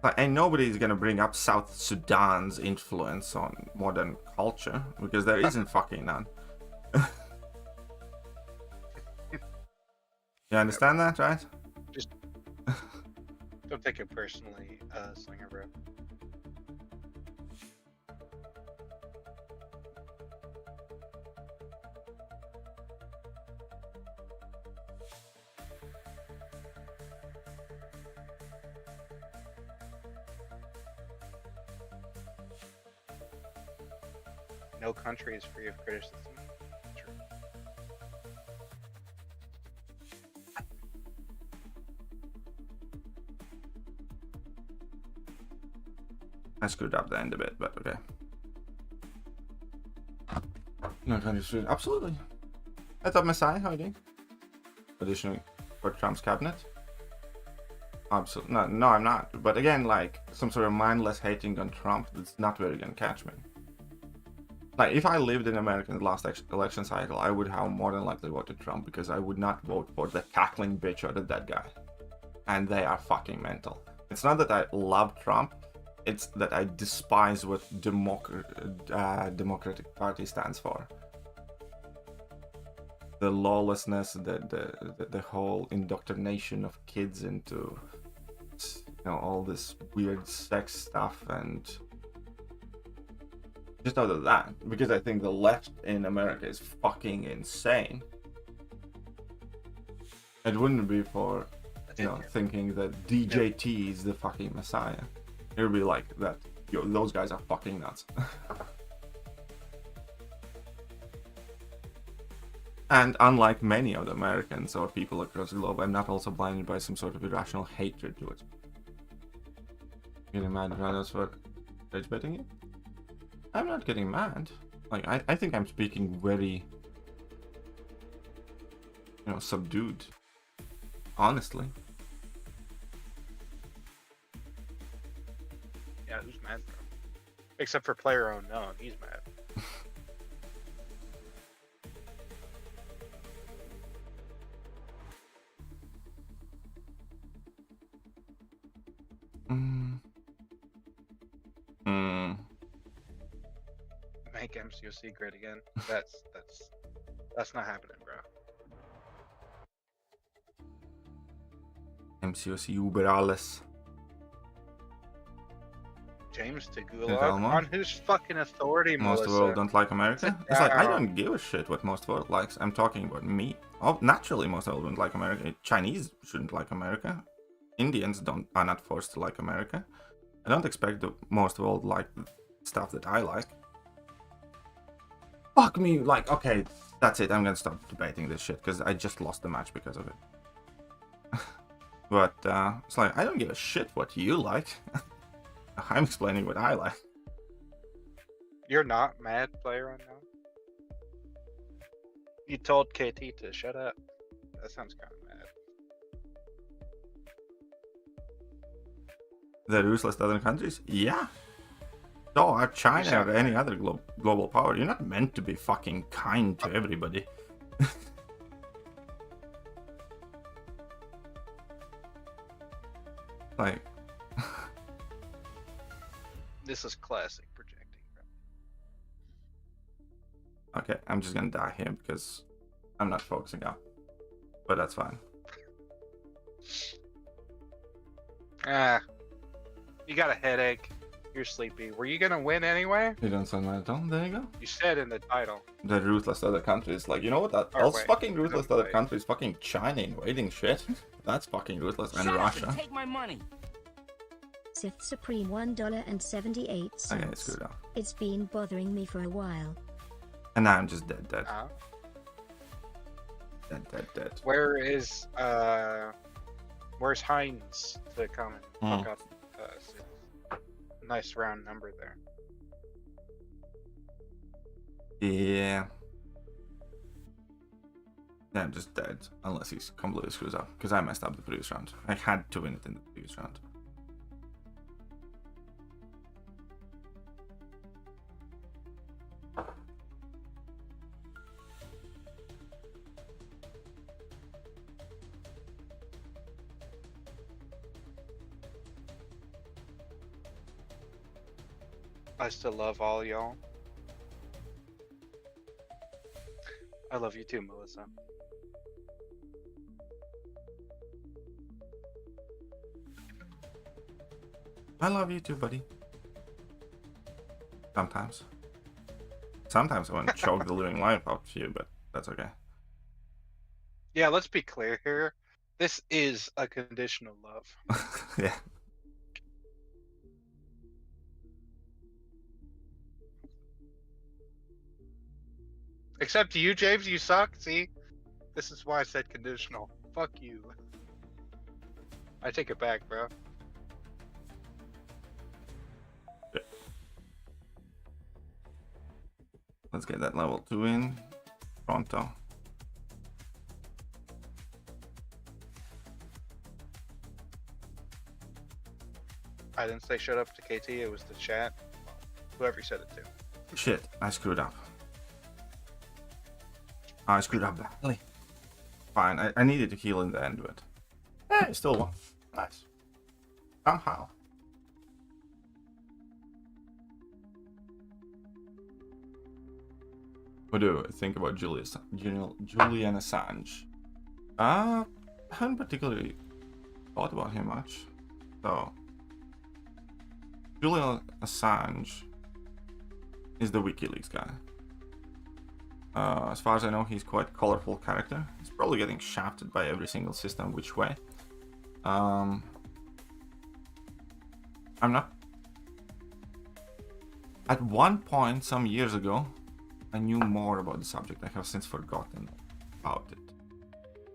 Like, and nobody's gonna bring up South Sudan's influence on modern culture, because there isn't fucking none. You understand that, right? Just don't take it personally, Slinger bro. No country is free of criticism. True. I screwed up the end a bit, but okay. No country is free. Absolutely. I thought Messiah, how are you doing? Auditioning for Trump's cabinet? Absolutely. No, I'm not. But again, like, some sort of mindless hating on Trump, that's not really gonna catch me. Like, if I lived in America in the last election cycle, I would have more than likely voted Trump, because I would not vote for the cackling bitch or the dead guy. And they are fucking mental. It's not that I love Trump, it's that I despise what Democratic Party stands for. The lawlessness, the whole indoctrination of kids into, you know, all this weird sex stuff, and just out of that, because I think the left in America is fucking insane. It wouldn't be for, you know, thinking that DJT is the fucking messiah. It would be like that, yo, those guys are fucking nuts. And unlike many of the Americans or people across the globe, I'm not also blinded by some sort of irrational hatred to it. You can imagine how those work. rage baiting you? I'm not getting mad. Like, I think I'm speaking very, you know, subdued. Honestly. Yeah, who's mad, bro? Except for player unknown, he's mad. Make MCOC great again. That's not happening, bro. MCOC über alles. James to Elmo? Gulag on whose fucking authority, Most of the Melissa? world don't like America. It's like, I don't give a shit what most of the world likes. I'm talking about me. Oh, naturally, most of the world don't like America. Chinese shouldn't like America. Indians are not forced to like America. I don't expect the most of the world like stuff that I like. Fuck me, like, okay, that's it. I'm gonna stop debating this shit because I just lost the match because of it. But it's like, I don't give a shit what you like. I'm explaining what I like. You're not mad, player unknown? You told KT to shut up. That sounds kind of mad. The ruthless other countries? Yeah. So are China or any other global power. You're not meant to be fucking kind to everybody. Like... This is classic projecting, bro. Okay, I'm just gonna die here because I'm not focusing up. But that's fine. Ah. You got a headache. You're sleepy. Were you gonna win anyway? You don't sound mad at all. There you go. You said in the title. The ruthless other countries. Like, you know what? That Or else wait, fucking ruthless other wait. countries. Fucking China invading shit. That's fucking ruthless. And Russia. Take my money. Sith Supreme $1.78. Okay, screwed up. It's been bothering me for a while. And now I'm just dead. Where's Heinz to come and fuck up Sith? Nice round number there. Yeah. Yeah, I'm just dead. Unless he completely screws up. Because I messed up the previous round. I had to win it in the previous round. I still love all y'all. I love you too, Melissa. I love you too, buddy. Sometimes. Sometimes I want to choke the living life out of you, but that's okay. Yeah, let's be clear here. This is a conditional love. Yeah. Except you, James, you suck. See? This is why I said conditional. Fuck you. I take it back, bro. Let's get that level 2 in. Pronto. I didn't say shut up to KT, it was the chat. Whoever said it to. Shit, I screwed up. I screwed up badly. Fine, I needed to heal in the end, but... Hey, still won. Nice. Somehow. What do I think about Julian Assange? I haven't particularly thought about him much. So, Julian Assange is the WikiLeaks guy. As far as I know, he's quite a colorful character. He's probably getting shafted by every single system which way. I'm not... At one point, some years ago, I knew more about the subject. I have since forgotten about it.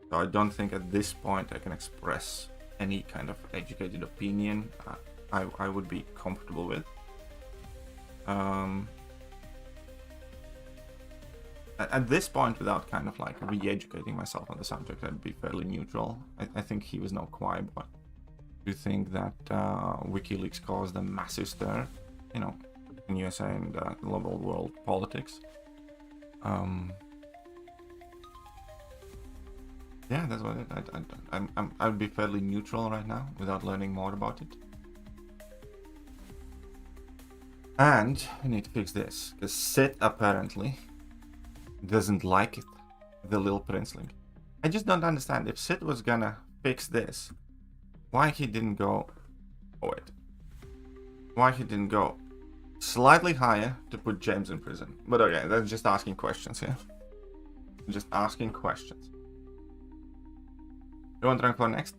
So I don't think at this point I can express any kind of educated opinion I would be comfortable with. At this point, without kind of like re-educating myself on the subject, I'd be fairly neutral. I think he was no quiet boy. Do you think that WikiLeaks caused a massive stir, you know, in USA and global world politics? Yeah, that's what I'd be fairly neutral right now without learning more about it. And we need to fix this, because Sith apparently doesn't like it, the little princeling. I just don't understand. If Sith was gonna fix this, why he didn't go... Oh wait. Why he didn't go slightly higher to put James in prison. But okay, that's just asking questions here. Just asking questions. You want to rank for next?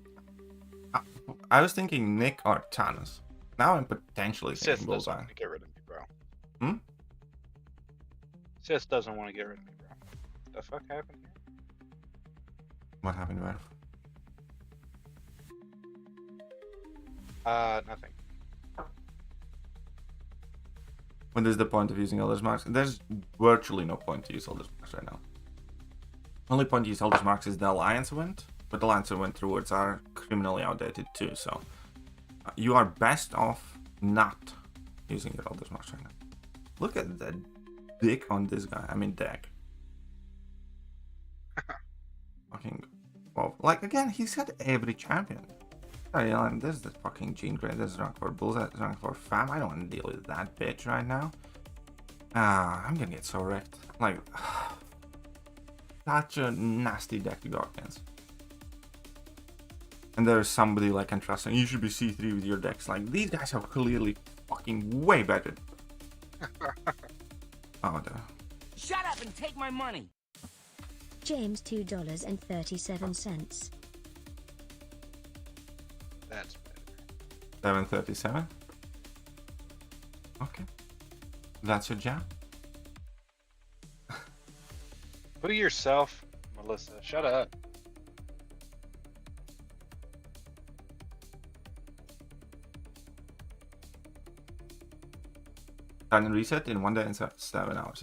I was thinking Nick or Thanos. Now I'm potentially Sith thinking doesn't Bullseye. want to get rid of me, bro. Hmm? Sith doesn't want to get rid of me, bro. The fuck happened here? What happened where? Nothing. When is the point of using Elder's Marks? There's virtually no point to use Elder's Marks right now. Only point to use Elder's Marks is the Alliance event, but the Alliance event rewards are criminally outdated too, so you are best off not using your Elder's Marks right now. Look at the dick on this guy. I mean, deck. Fucking, well, like again, he's got every champion. And there's the fucking Jean Grey, there's rank for Bulls, there's rank for Fam. I don't want to deal with that bitch right now. I'm gonna get so wrecked. Like, such a nasty deck to go against. And there's somebody like entrusting, you should be C3 with your decks. Like, these guys are clearly fucking way better. Oh, the... Shut up and take my money. James $2.37. That's better. 737. Okay. That's your jam. Who yourself, Melissa? Shut up. Time and reset in 1 day and 7 hours.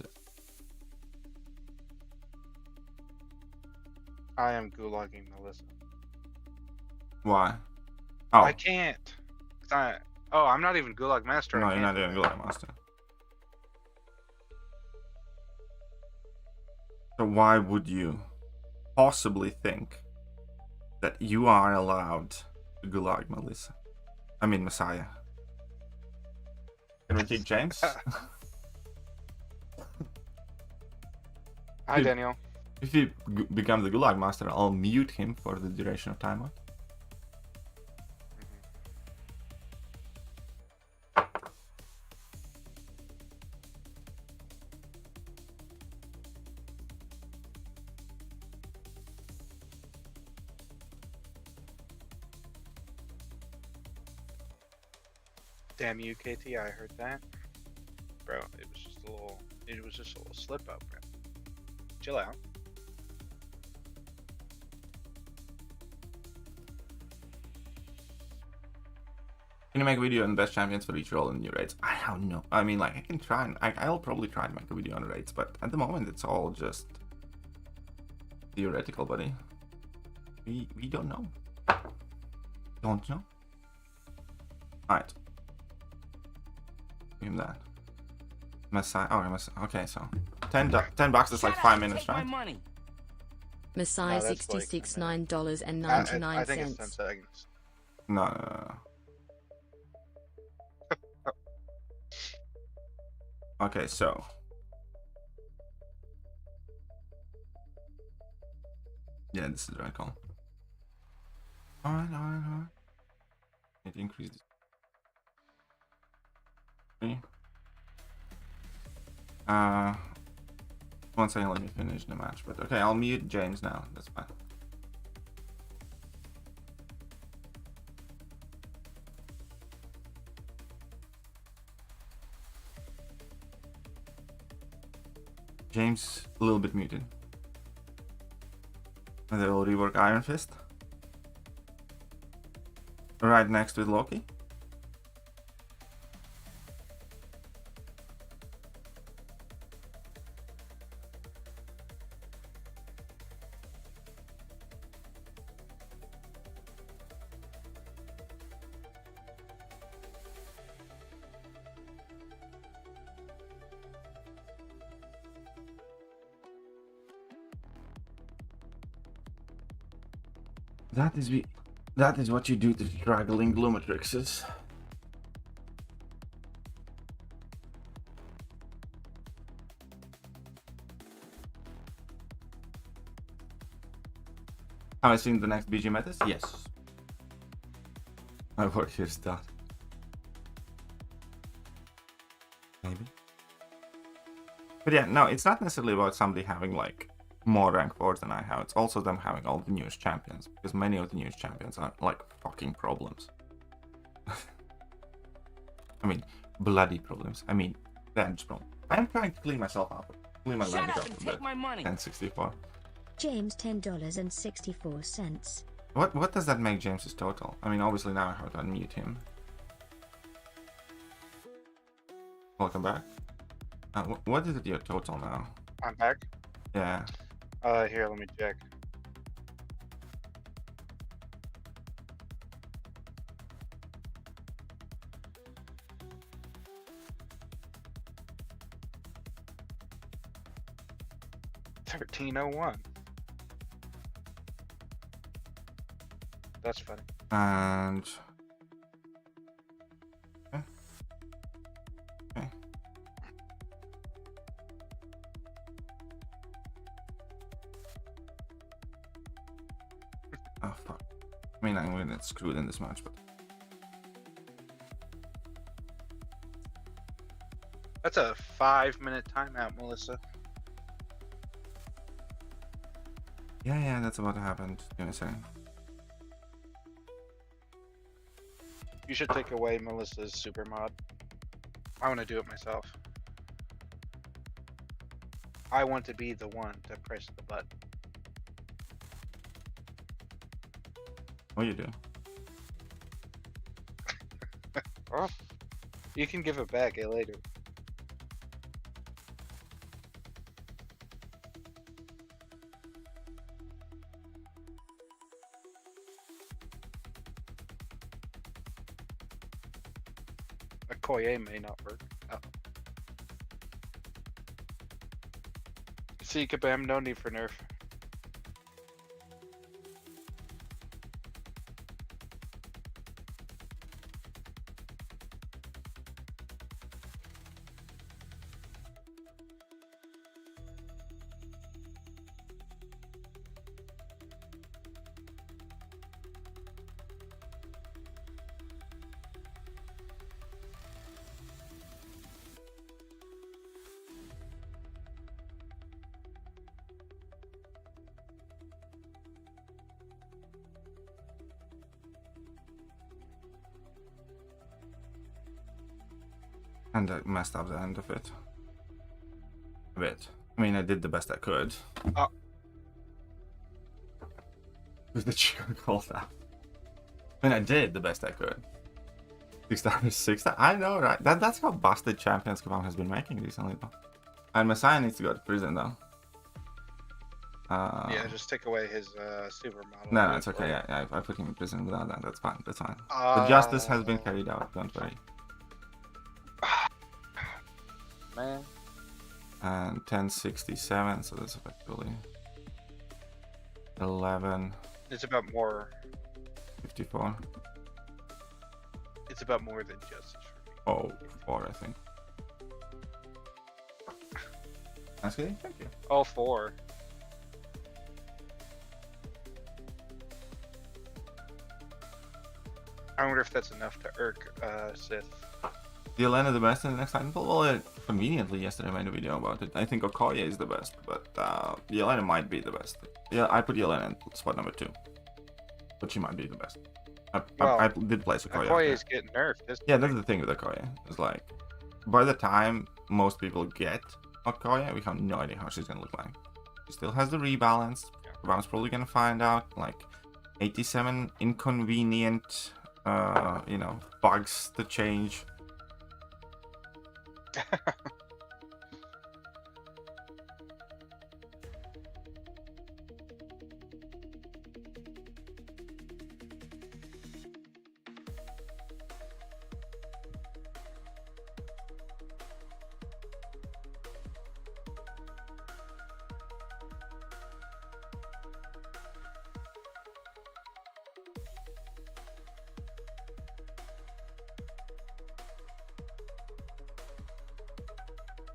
I am gulagging Melissa. Why? Oh, I can't. I'm not even gulag master. no, I you're not can't. doing Gulag Master. So why would you possibly think that you are allowed to Gulag Melissa? I mean, Messiah. Can we kick James? Hi, Daniel. If you become the Gulag Master, I'll mute him for the duration of timeout. Damn you, KT. I heard that, bro. It was just a little slip up, bro. Chill out. Can you make a video on best champions for each role in new raids? I don't know. I mean, like, I can try and I'll probably try and make a video on raids, but at the moment it's all just theoretical, buddy. We don't know. Don't know. Alright. Give him that. Messiah. Oh, okay, so $10 is like 5 minutes, right? Messiah No, that's like- $66.99. I think it's 10 seconds. No. Okay, so yeah, this is the right call. Alright. Need to increase this. Okay. One second, let me finish the match. But okay, I'll mute James now. That's fine. James, a little bit muted. And they will rework Iron Fist. Right next with Loki. That is what you do to struggling Glumatrixes. Have I seen the next BG metas? Yes. My work here is done. Maybe. But yeah, no, it's not necessarily about somebody having like more rank 4s than I have. It's also them having all the newest champions, because many of the newest champions are like fucking problems. I mean, bloody problems. I mean, damage problems. I'm trying to clean myself up. Clean my Shut language up up and a take bit. my money. 1064. James $10.64. What does that make James's total? I mean, obviously now I have to unmute him. Welcome back. What is it your total now? I'm back. Yeah. Here, let me check. $13.01. That's funny. And okay. Okay. Oh fuck. I mean, I'm gonna get screwed in this match, but That's a 5-minute timeout, Melissa. yeah, that's about to happen. Just give me a second. You should take away Melissa's super mod. I want to do it myself. I want to be the one to press the button. What you do? Oh, you can give it back later. A Koye may not work. Oh. See, Kabam, no need for nerf. And I messed up the end of it. A bit. I mean, I did the best I could. Oh. Who's the chicken call that? I mean, I did the best I could. 6 I know, right? That's how busted champions Kabam has been making recently, though. And Messiah needs to go to prison, though. Yeah, just take away his super model. No, it's okay. Yeah, I put him in prison without that. That's fine. That's fine. The justice has been carried out. Don't worry. Man. And 1067, so that's effectively 11. It's about more. 54. It's about more than justice for me. Oh, 4, I think. That's good. Thank you. All 4. I wonder if that's enough to irk Sith. Yelena the best in the next Titanfall? Well, conveniently yesterday I made a video about it. I think Okoye is the best, but Yelena might be the best. Yeah, I put Yelena in spot number 2, but she might be the best. I did place Okoye. Okoye is getting nerfed. Yeah, that's the thing with Okoye. It's like, by the time most people get Okoye, we have no idea how she's gonna look like. She still has the rebalance. Kabam's probably gonna find out like 87 inconvenient, bugs to change.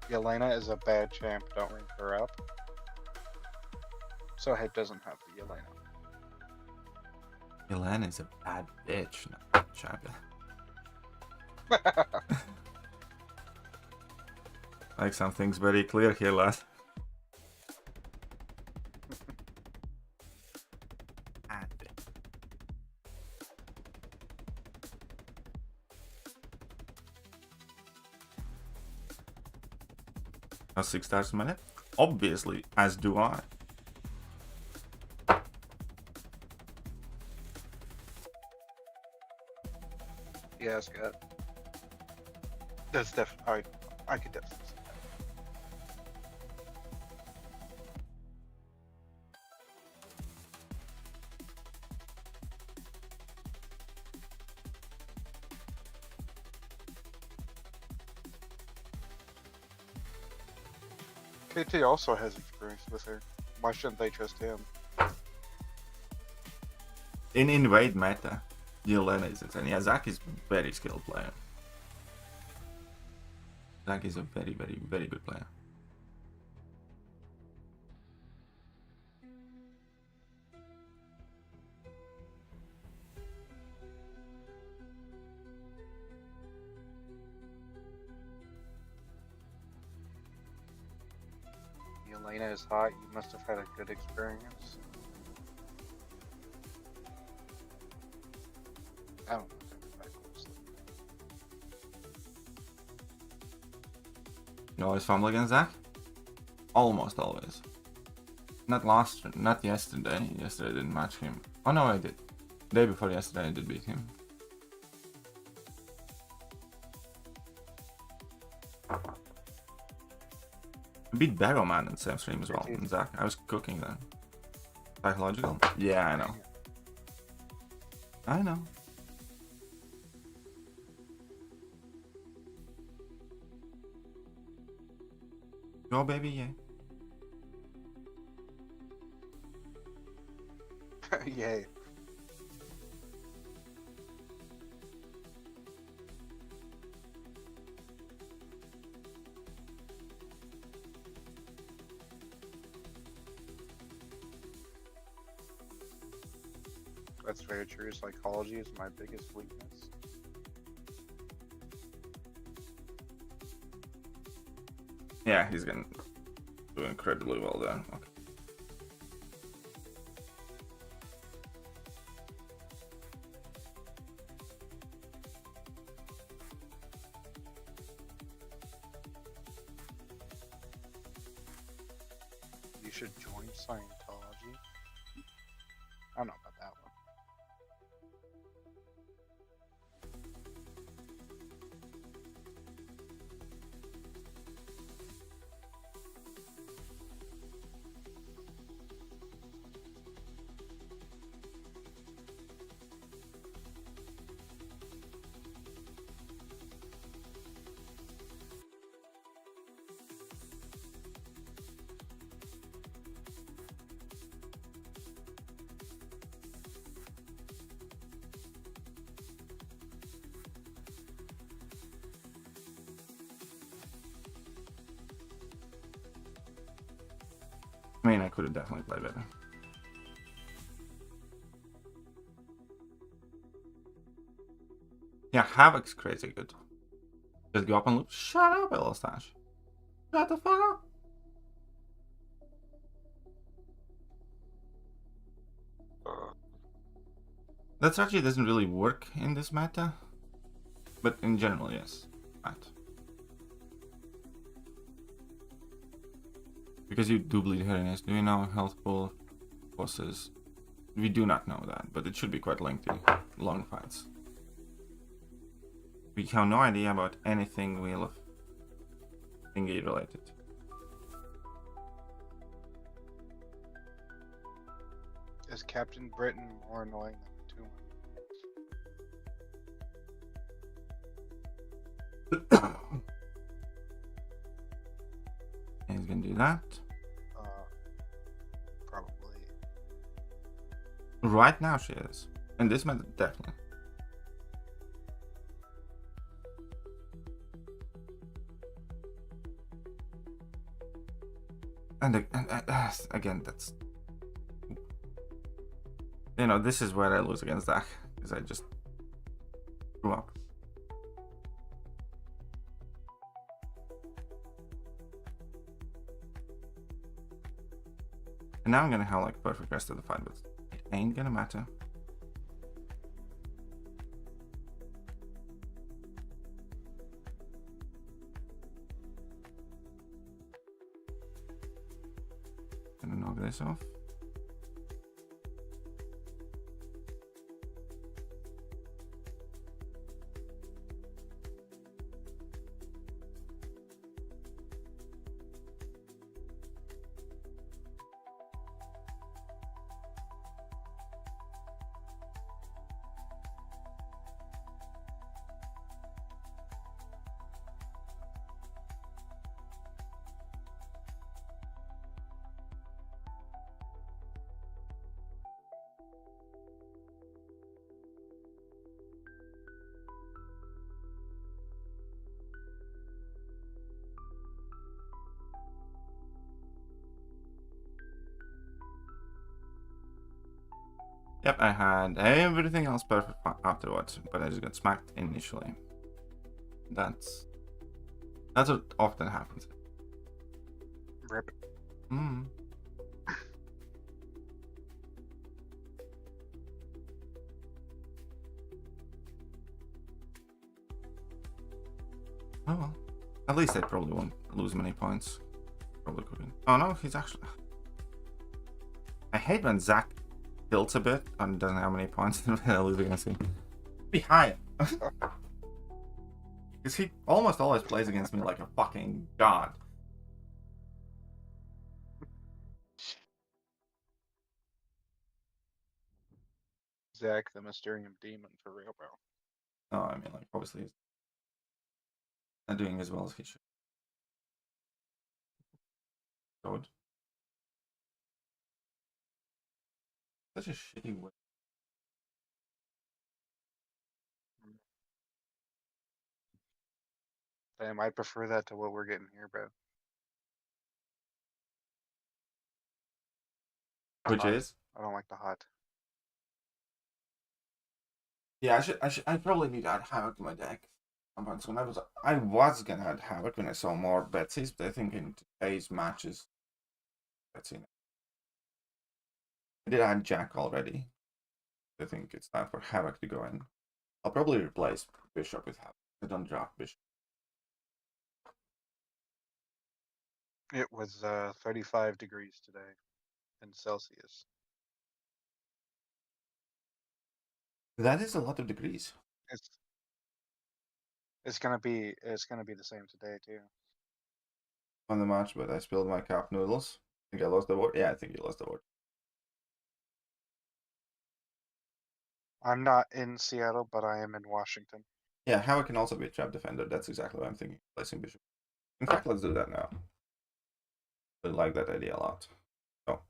Yelena is a bad champ. Don't rank her up. So Hype doesn't have the Yelena. Yelena is a bad bitch. No, champion. Like something's very clear here, lad. Now 6 stars a minute? Obviously, as do I. Yeah, Scott. That's definitely. I could definitely see that. KT also has experience with her. Why shouldn't they trust him? In invade meta, Yelena is insane. Yeah, Zack is a very skilled player. Zack is a very, very, very good player. Yelena is hot. You must have had a good experience. I don't know. You always fumble against Zack? Almost always. Not yesterday. Yesterday I didn't match him. Oh no, I did. The day before yesterday I did beat him. I beat Barrowman in the same stream as well. And Zack, I was cooking then. Psychological? Yeah, I know. I know. Go baby, yeah. Yay. That's very true. Psychology is my biggest weakness. Yeah, he's gonna do incredibly well there. Okay. You should join Scientology. I don't know about that one. I mean, I could have definitely played better. Yeah, Havoc's crazy good. Just go up and loop. Shut up, Elastash. Shut the fuck up. That strategy doesn't really work in this meta, but in general, yes. Right. Because you do bleed heriness, do you know health pool bosses? We do not know that, but it should be quite lengthy, long fights. We have no idea about anything wheel of thingy related. Is Captain Britain more annoying than Tuma? And he's gonna do that. Probably. Right now she is. And this method, definitely. And again, that's, you know, this is where I lose against Dak, because I just grew up. And now I'm gonna have like perfect rest of the fight, but it ain't gonna matter. Gonna knock this off. Yep, I had everything else perfect afterwards, but I just got smacked initially. That's what often happens. Rip. Hmm. Oh well. At least I probably won't lose many points. Probably couldn't. Oh no, he's actually... I hate when Zach tilts a bit and doesn't have many points and I lose against him. Be higher. Because he almost always plays against me like a fucking god. Zach, the Mysterium Demon, for real, bro. No, I mean, like, obviously he's not doing as well as he should. Good. Such a shitty way. Damn, I'd prefer that to what we're getting here, bro. Which Hot. is? I don't like the hot. Yeah, I probably need to add Havoc to my deck. When I was gonna add Havoc when I saw more Betsy's, but I think in today's matches, Betsy. I did add Jack already. I think it's time for Havoc to go in. I'll probably replace Bishop with Havoc. I don't draft Bishop. It was 35 degrees today in Celsius. That is a lot of degrees It's gonna be the same today too. on the match, but I spilled my cup noodles. I think I lost the word. Yeah, I think you lost the word. I'm not in Seattle, but I am in Washington. Yeah, Havoc can also be a trap defender. That's exactly what I'm thinking. Placing Bishop. In fact, let's do that now. I like that idea a lot. So,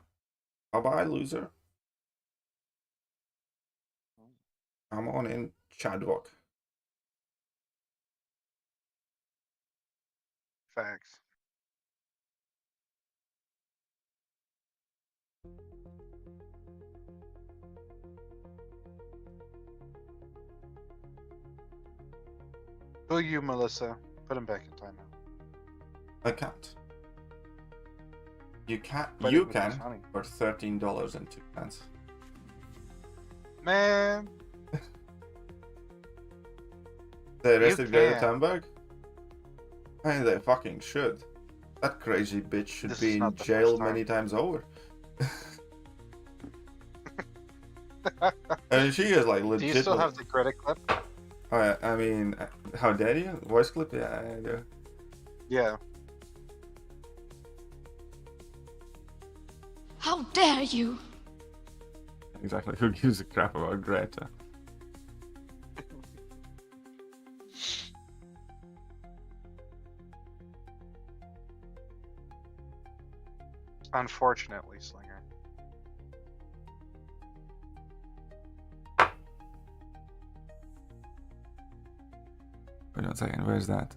bye-bye, loser. I'm on in Chadwick. Facts. Who you, Melissa? Put him back in timeout. I can't. You can't. But You it was can funny. for $13.02. Man, They arrested Greta can. Thunberg? I mean, they fucking should. That crazy bitch should This be is in not the jail first time. many times over. And she is like do legit. you still have the Greta clip? I mean, how dare you? Voice clip? Yeah, I do. Yeah. How dare you! Exactly. Who gives a crap about Greta? Unfortunately, Slinger. Wait 1 second. Where's that?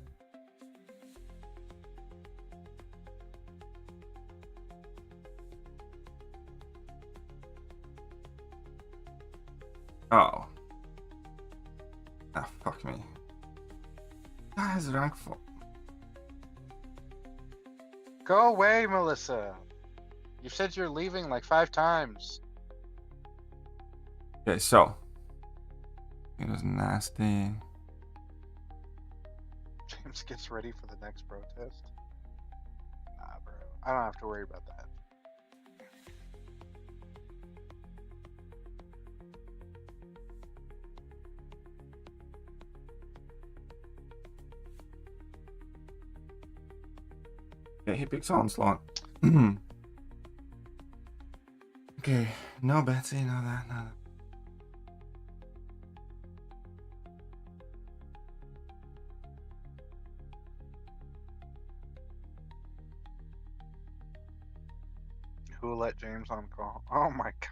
Fuck me. That is rank 4. Go away, Melissa. You said you're leaving like 5 times. Okay, so. It was nasty. James gets ready for the next protest. Nah, bro. I don't have to worry about that. Okay, he picks onslaught. Okay, no Betsy, no that, no that. Who let James on call? Oh my god.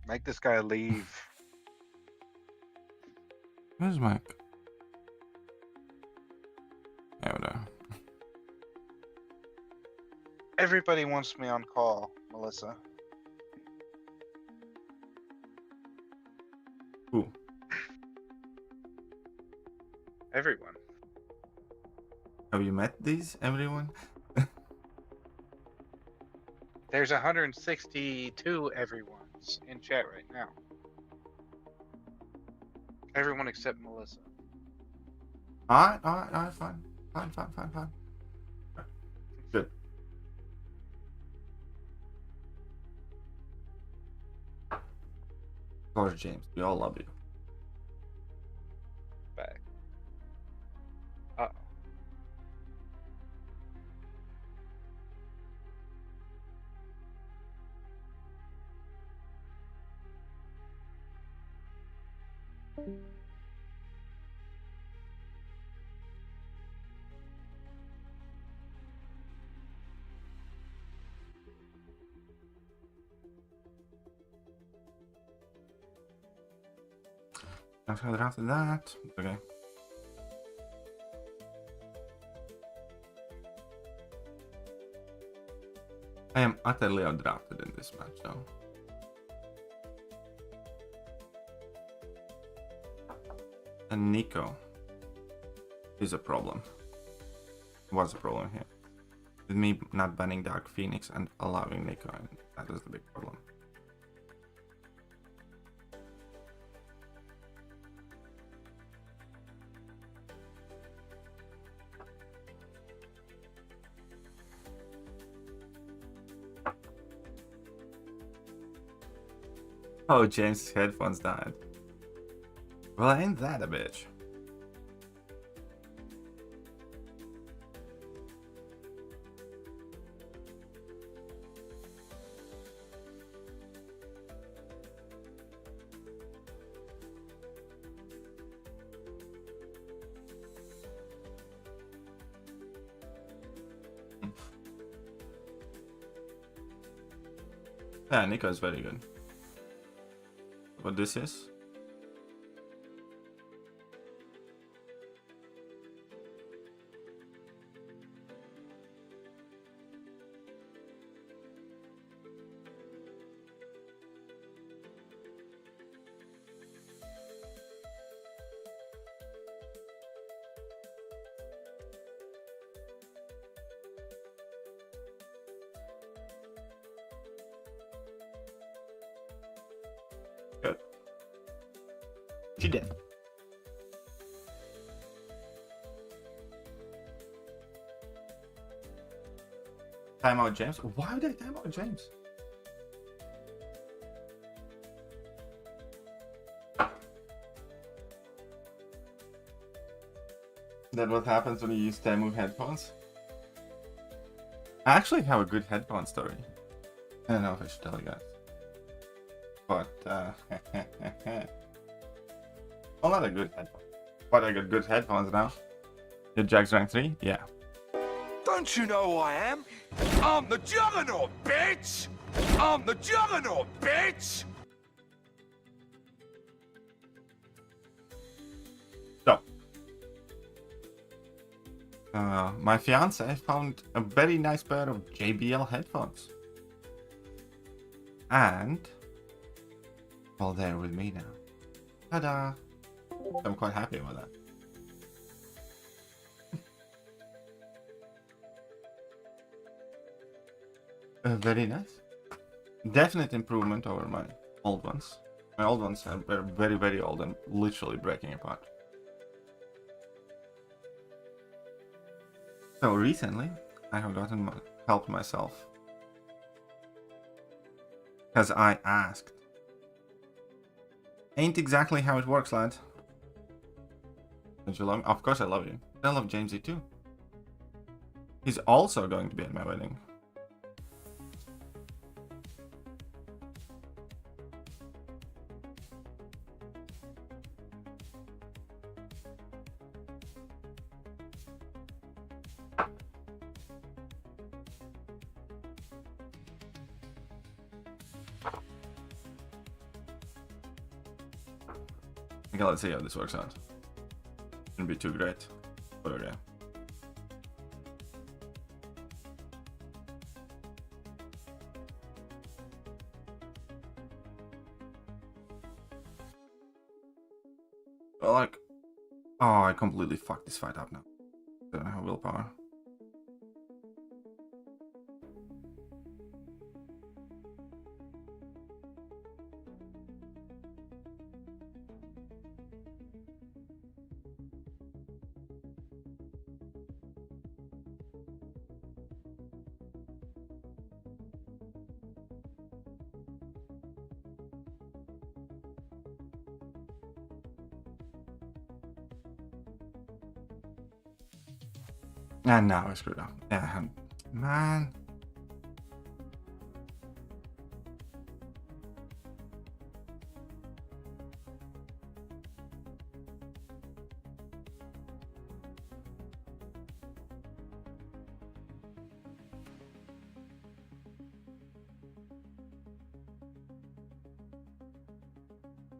Make this guy leave. Where's Mike? Yeah, whatever. Everybody wants me on call, Melissa. Who? Everyone. Have you met these, everyone? There's 162 everyone's in chat right now. Everyone except Melissa. Alright, fine. Fine. Good. Of course, James, we all love you. Back. Uh-oh. After that, okay. I am utterly outdrafted in this match, though. And Nico is a problem. Was a problem here. With me not banning Dark Phoenix and allowing Nico, and that is the big problem. Oh, James' headphones died. Well, ain't that a bitch? Yeah, Nico is very good. What this is? Good. She did. Timeout James? Why would I timeout James? That what happens when you use Temu headphones? I actually have a good headphone story. I don't know if I should tell you guys. But, well, not a good headphone. But I got good headphones now. Your Jack's rank 3? Yeah. Don't you know who I am? I'm the Juggernaut, bitch! I'm the Juggernaut, bitch! So, my fiance found a very nice pair of JBL headphones. And, well, they're with me now. Ta-da! I'm quite happy about that. Very nice. Definite improvement over my old ones. My old ones were very, very old and literally breaking apart. So recently, I have gotten help myself. Because I asked. Ain't exactly how it works, lad. Don't you love me? Of course I love you. I love Jamesy too. He's also going to be at my wedding. Okay, let's see how this works out. Shouldn't be too great, but okay. Well, like, oh, I completely fucked this fight up now. I don't have willpower. And now I screwed up. Yeah, man.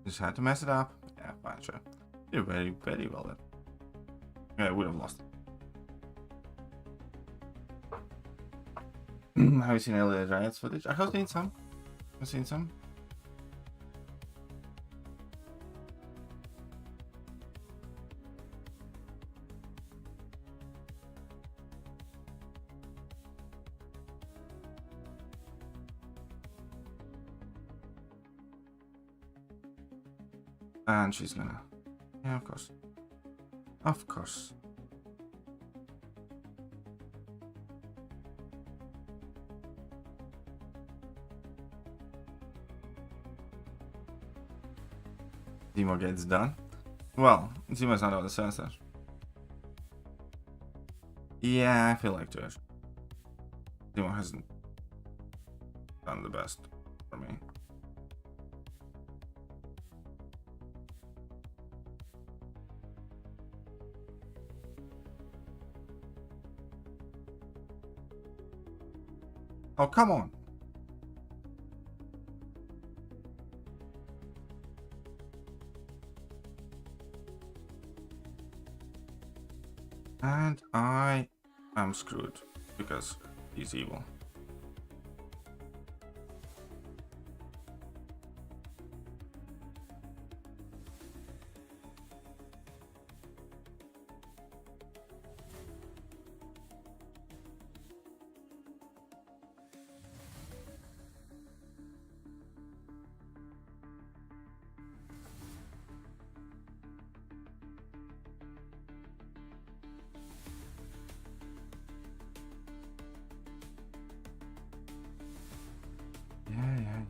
Just had to mess it up. Yeah, fine, sure. You're very, very well then. Yeah, I would have lost it. Have you seen any of the riots footage? I have seen some. I've seen some. And she's gonna... Yeah, of course. Of course. Zemo gets done. Well, Zemo's not on the sensor. Yeah, I feel like too. Zemo hasn't done the best for me. Oh, come on. And I am screwed because he's evil. Yeah.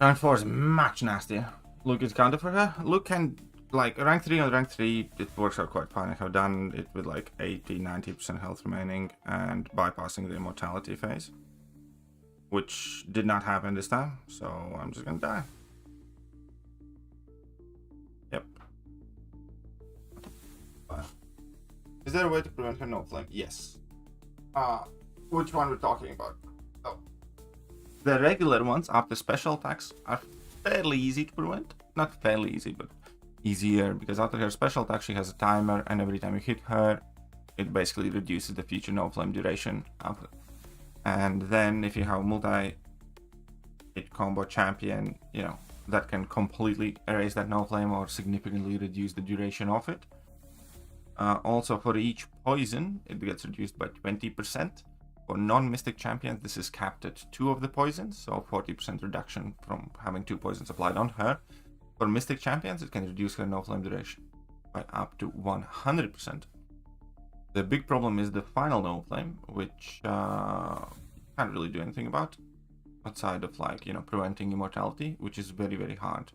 Rank 4 is much nastier. Luke is counter for her. Luke can, like, rank 3 on rank 3, it works out quite fine. I have done it with like 80-90% health remaining and bypassing the immortality phase, which did not happen this time, so I'm just gonna die. Yep. Is there a way to prevent her no flame? Yes. Which one we're talking about? Oh. The regular ones after special attacks are fairly easy to prevent. Not fairly easy, but easier because after her special attack she has a timer, and every time you hit her, it basically reduces the future no flame duration up. And then if you have multi-hit combo champion, you know, that can completely erase that no flame or significantly reduce the duration of it. Also for each poison, it gets reduced by 20%. For non-mystic champions, this is capped at 2 of the poisons, so 40% reduction from having 2 poisons applied on her. For mystic champions, it can reduce her no flame duration by up to 100%. The big problem is the final no flame, which can't really do anything about outside of, like, you know, preventing immortality, which is very, very hard.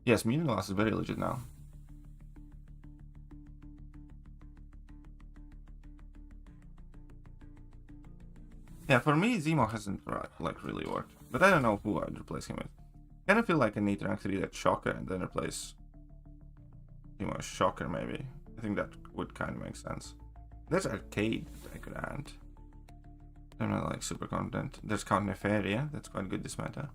Yes, Mutant Glass is very legit now. Yeah, for me, Zemo hasn't like really worked, but I don't know who I'd replace him with. Kind of feel like I need to rank 3 that Shocker and then replace Zemo as Shocker maybe. I think that would kind of make sense. There's Arcade that I could add. I'm not like super confident. There's Count Nefaria, that's quite good this meta.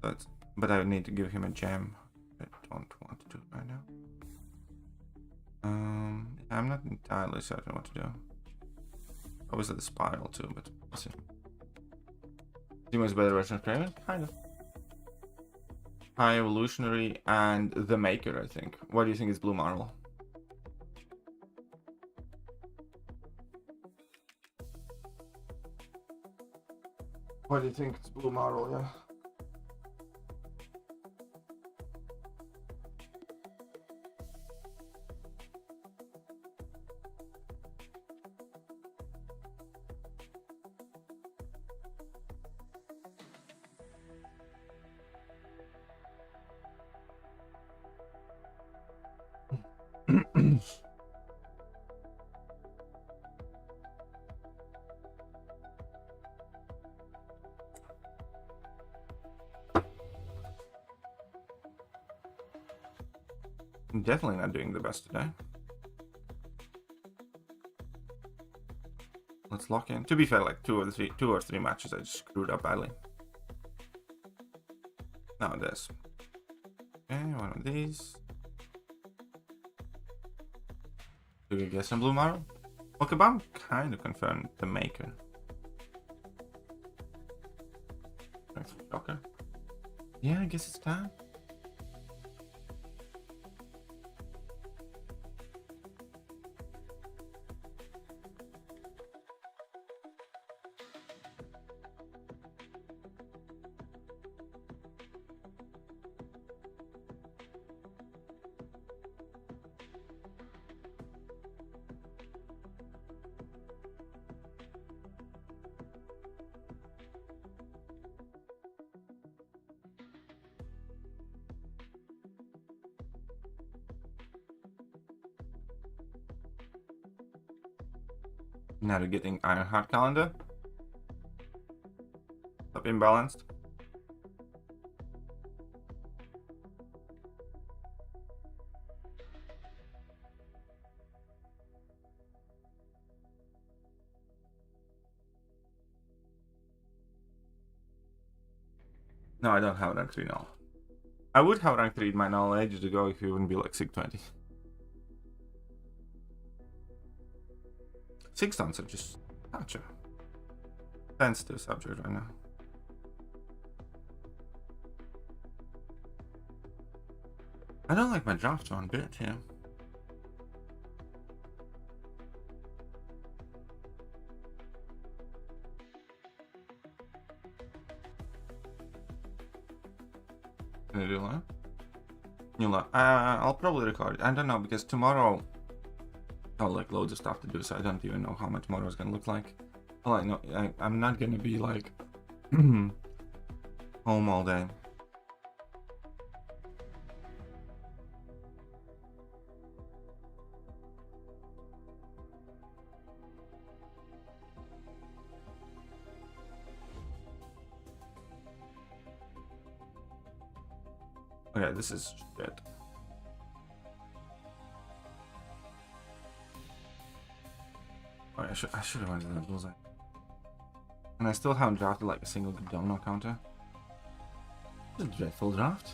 But I would need to give him a gem. I don't want to do it right now. I'm not entirely certain what to do. Obviously the Spiral too, but let's see. Zemo's better version of Kraven? Kind of. High Evolutionary and the Maker, I think. What do you think is Blue Marvel? What do you think it's Blue Marvel, yeah? I'm definitely not doing the best today. Let's lock in. To be fair, like two or three matches I just screwed up badly. Now this. Okay, one of these. Do we get some Blue Marvel? Okay, but I'm kind of confirmed the Maker. Okay. Yeah, I guess it's time. Now to getting Ironheart calendar. Up imbalanced. No, I don't have rank 3 now. I would have rank 3 in my null ages ago if it wouldn't be like 620. 6 tons are just such a sensitive subject right now. I don't like my drafts one bit, yeah. Can I do live? New live. I'll probably record it. I don't know because tomorrow I'll like loads of stuff to do, so I don't even know how my tomorrow is gonna look like. All I know, I'm not gonna be like home all day. Okay, this is shit. Oh, I should have went to that bullseye. And I still haven't drafted like a single good domino counter. This is a dreadful draft.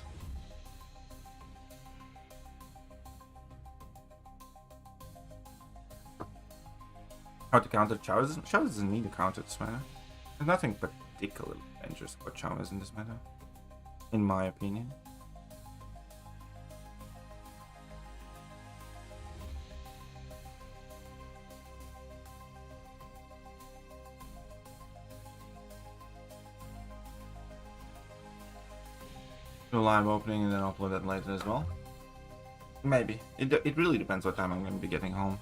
How to counter Chels? Chels doesn't need a counter this meta. There's nothing particularly dangerous about Chels in this meta, in my opinion. Do a live opening and then upload that later as well. Maybe. It really depends what time I'm going to be getting home.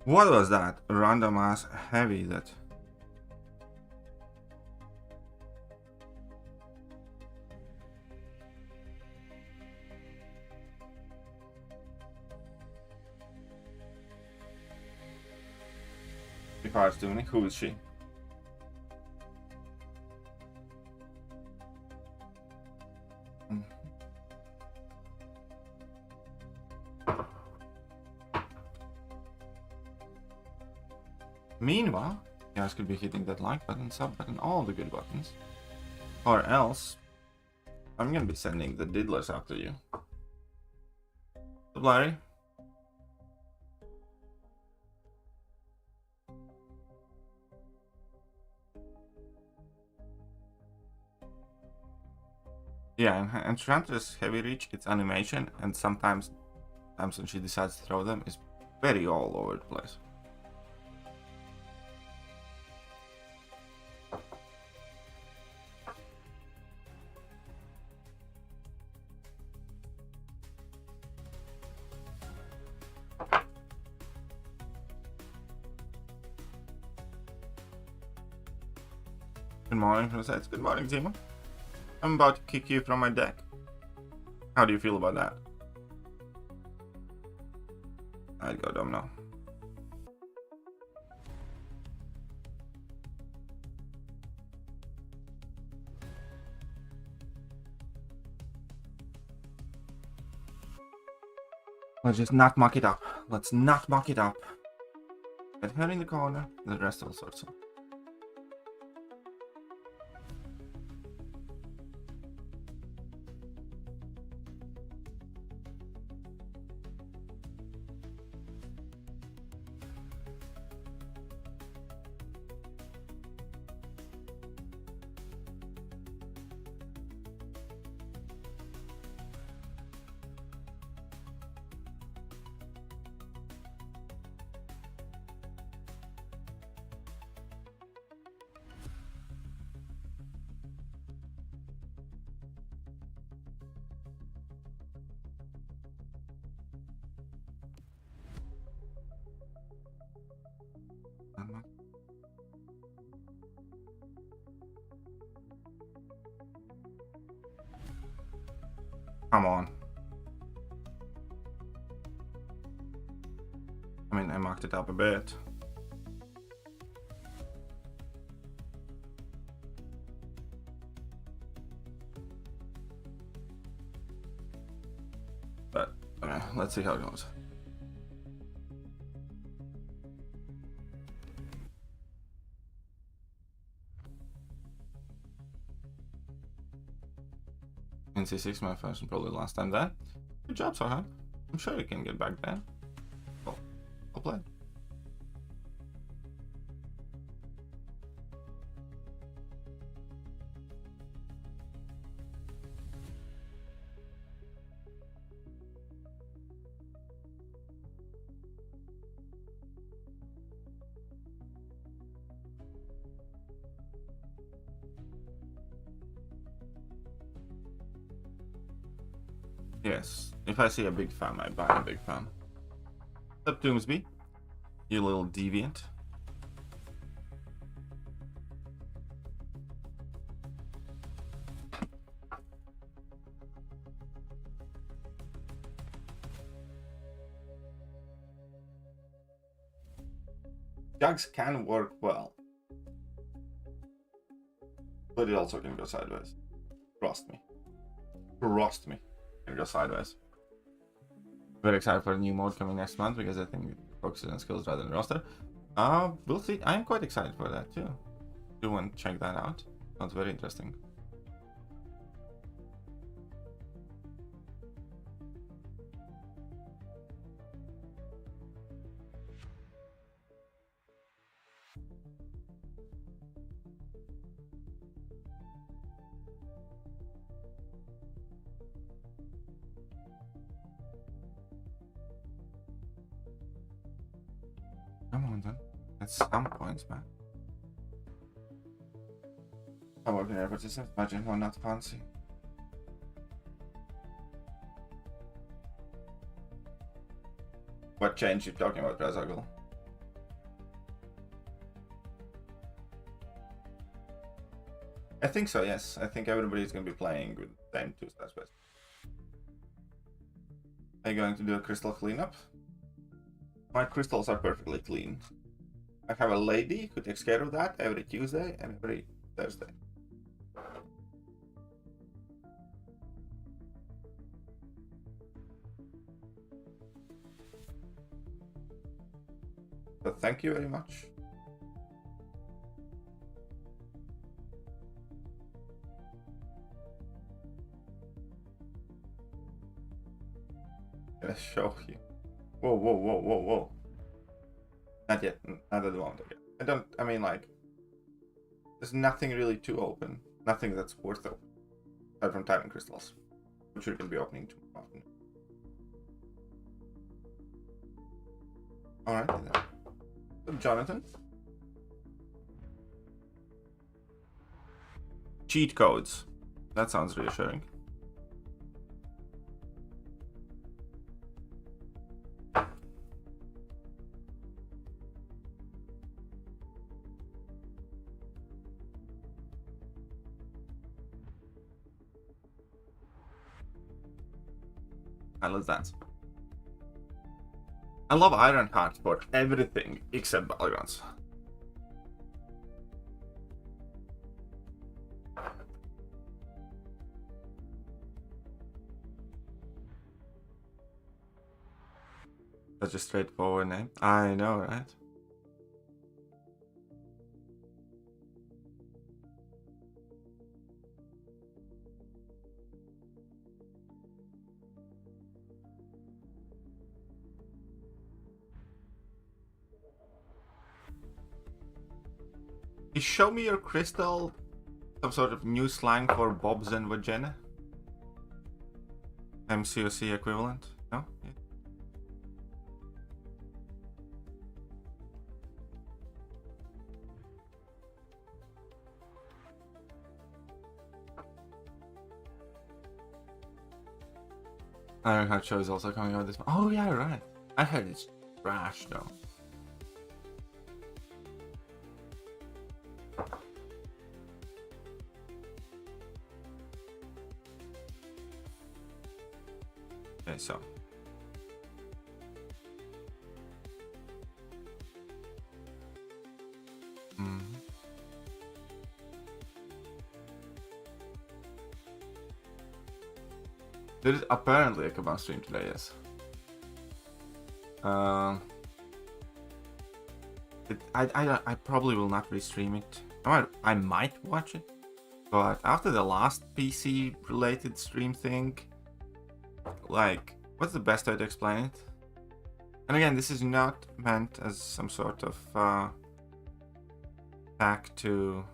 What was that? Random ass heavy that. Requires tuning. Who is she? Meanwhile, you guys could be hitting that like button, sub button, all the good buttons. Or else, I'm gonna be sending the diddlers after you. So, Larry. Yeah, and Enchantress Heavy Reach, its animation, and sometimes when she decides to throw them, is very all over the place. Good morning from the sets. Good morning, Timo. I'm about to kick you from my deck. How do you feel about that? I'd go domino. Let's just not muck it up. Let's not muck it up. Get her in the corner, the rest all sorts of. Come on. I mean, I marked it up a bit. But let's see how it goes. In C6, my first and probably last time there. Good job, Sohan. I'm sure you can get back there. Well played. Yes, if I see a big fan, I buy a big fan. What's up, Doomsby? You little deviant. Jugs can work well, but it also can go sideways. Trust me. Trust me. It can go sideways. Very excited for a new mode coming next month because I think it focuses on skills rather than roster. We'll see. I'm quite excited for that too. Do want to check that out. Sounds very interesting. Come on then. That's some points, man. I'm working here, but this imagine one not fancy. What change you talking about, Razagul? I think so, yes. I think everybody's gonna be playing with the same 2 stats best. Are you going to do a crystal cleanup? My crystals are perfectly clean. I have a lady who takes care of that every Tuesday and every Thursday. But thank you very much. Let's show you. Whoa, whoa, whoa, whoa, whoa. Not yet. Not at the moment. Okay. I mean, like, there's nothing really to open. Nothing that's worth opening. Aside from Titan crystals, which you're going to be opening too often. Alright then. So, Jonathan. Cheat codes. That sounds reassuring. I love that. I love Ironheart for everything except Battlegrounds. Such a straightforward name. I know, right? You show me your crystal, some sort of new slang for bobs and vagina? MCOC equivalent? No? Yeah. Ironheart show is also coming out this month. Oh yeah, right. I heard it's trash though. Okay, so. There is apparently a Kaban stream today, yes. I probably will not restream it. I might watch it, but after the last PC related stream thing, like, what's the best way to explain it? And again, this is not meant as some sort of attack to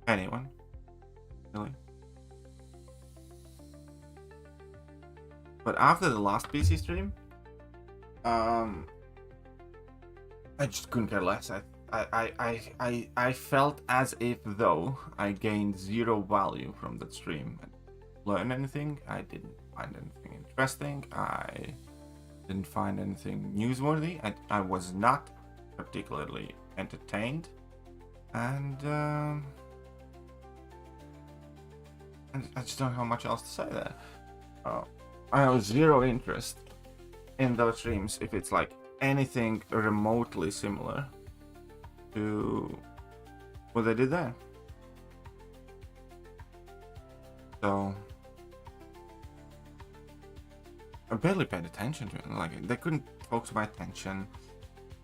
anyone, really. But after the last PC stream, I just couldn't care less. I felt as if though I gained zero value from that stream. learn anything. I didn't find anything interesting. I didn't find anything newsworthy. I was not particularly entertained. And I just don't have much else to say there. I have zero interest in those streams if it's like anything remotely similar to what they did there. So I barely paid attention to it. Like, they couldn't focus my attention.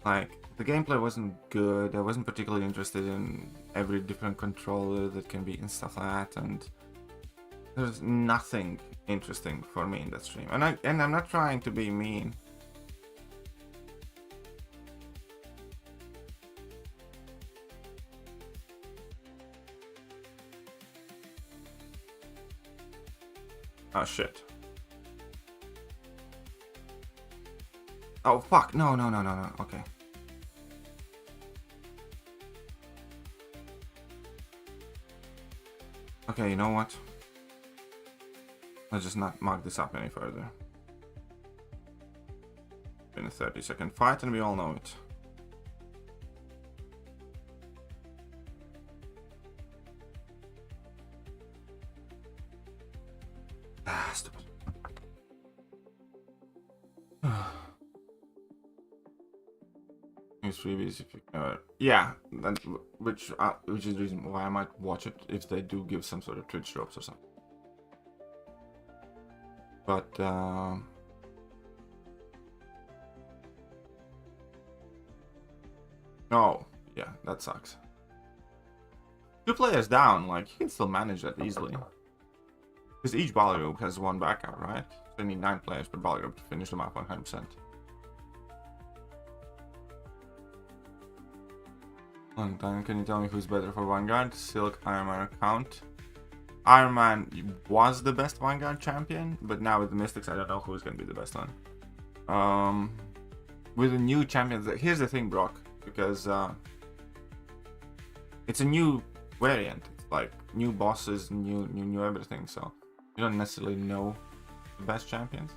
Like, the gameplay wasn't good. I wasn't particularly interested in every different controller that can be and stuff like that. And there's nothing interesting for me in that stream. And I'm not trying to be mean. Oh shit. Oh fuck, no. Okay. Okay, you know what? Let's just not mark this up any further. Been a 30-second fight and we all know it. Ah, stupid. Use freebies if you yeah, which is the reason why I might watch it if they do give some sort of Twitch drops or something. But oh yeah, that sucks. 2 players down, like you can still manage that easily. Because each battle group has 1 backup, right? So you need 9 players per battle group to finish the map 100%. Long time, can you tell me who's better for Vanguard? Silk, Iron Man, or Count? Iron Man was the best Vanguard champion, but now with the Mystics, I don't know who's going to be the best one. With the new champions, here's the thing, Brock, because it's a new variant. It's like new bosses, new everything, so you don't necessarily know the best champions.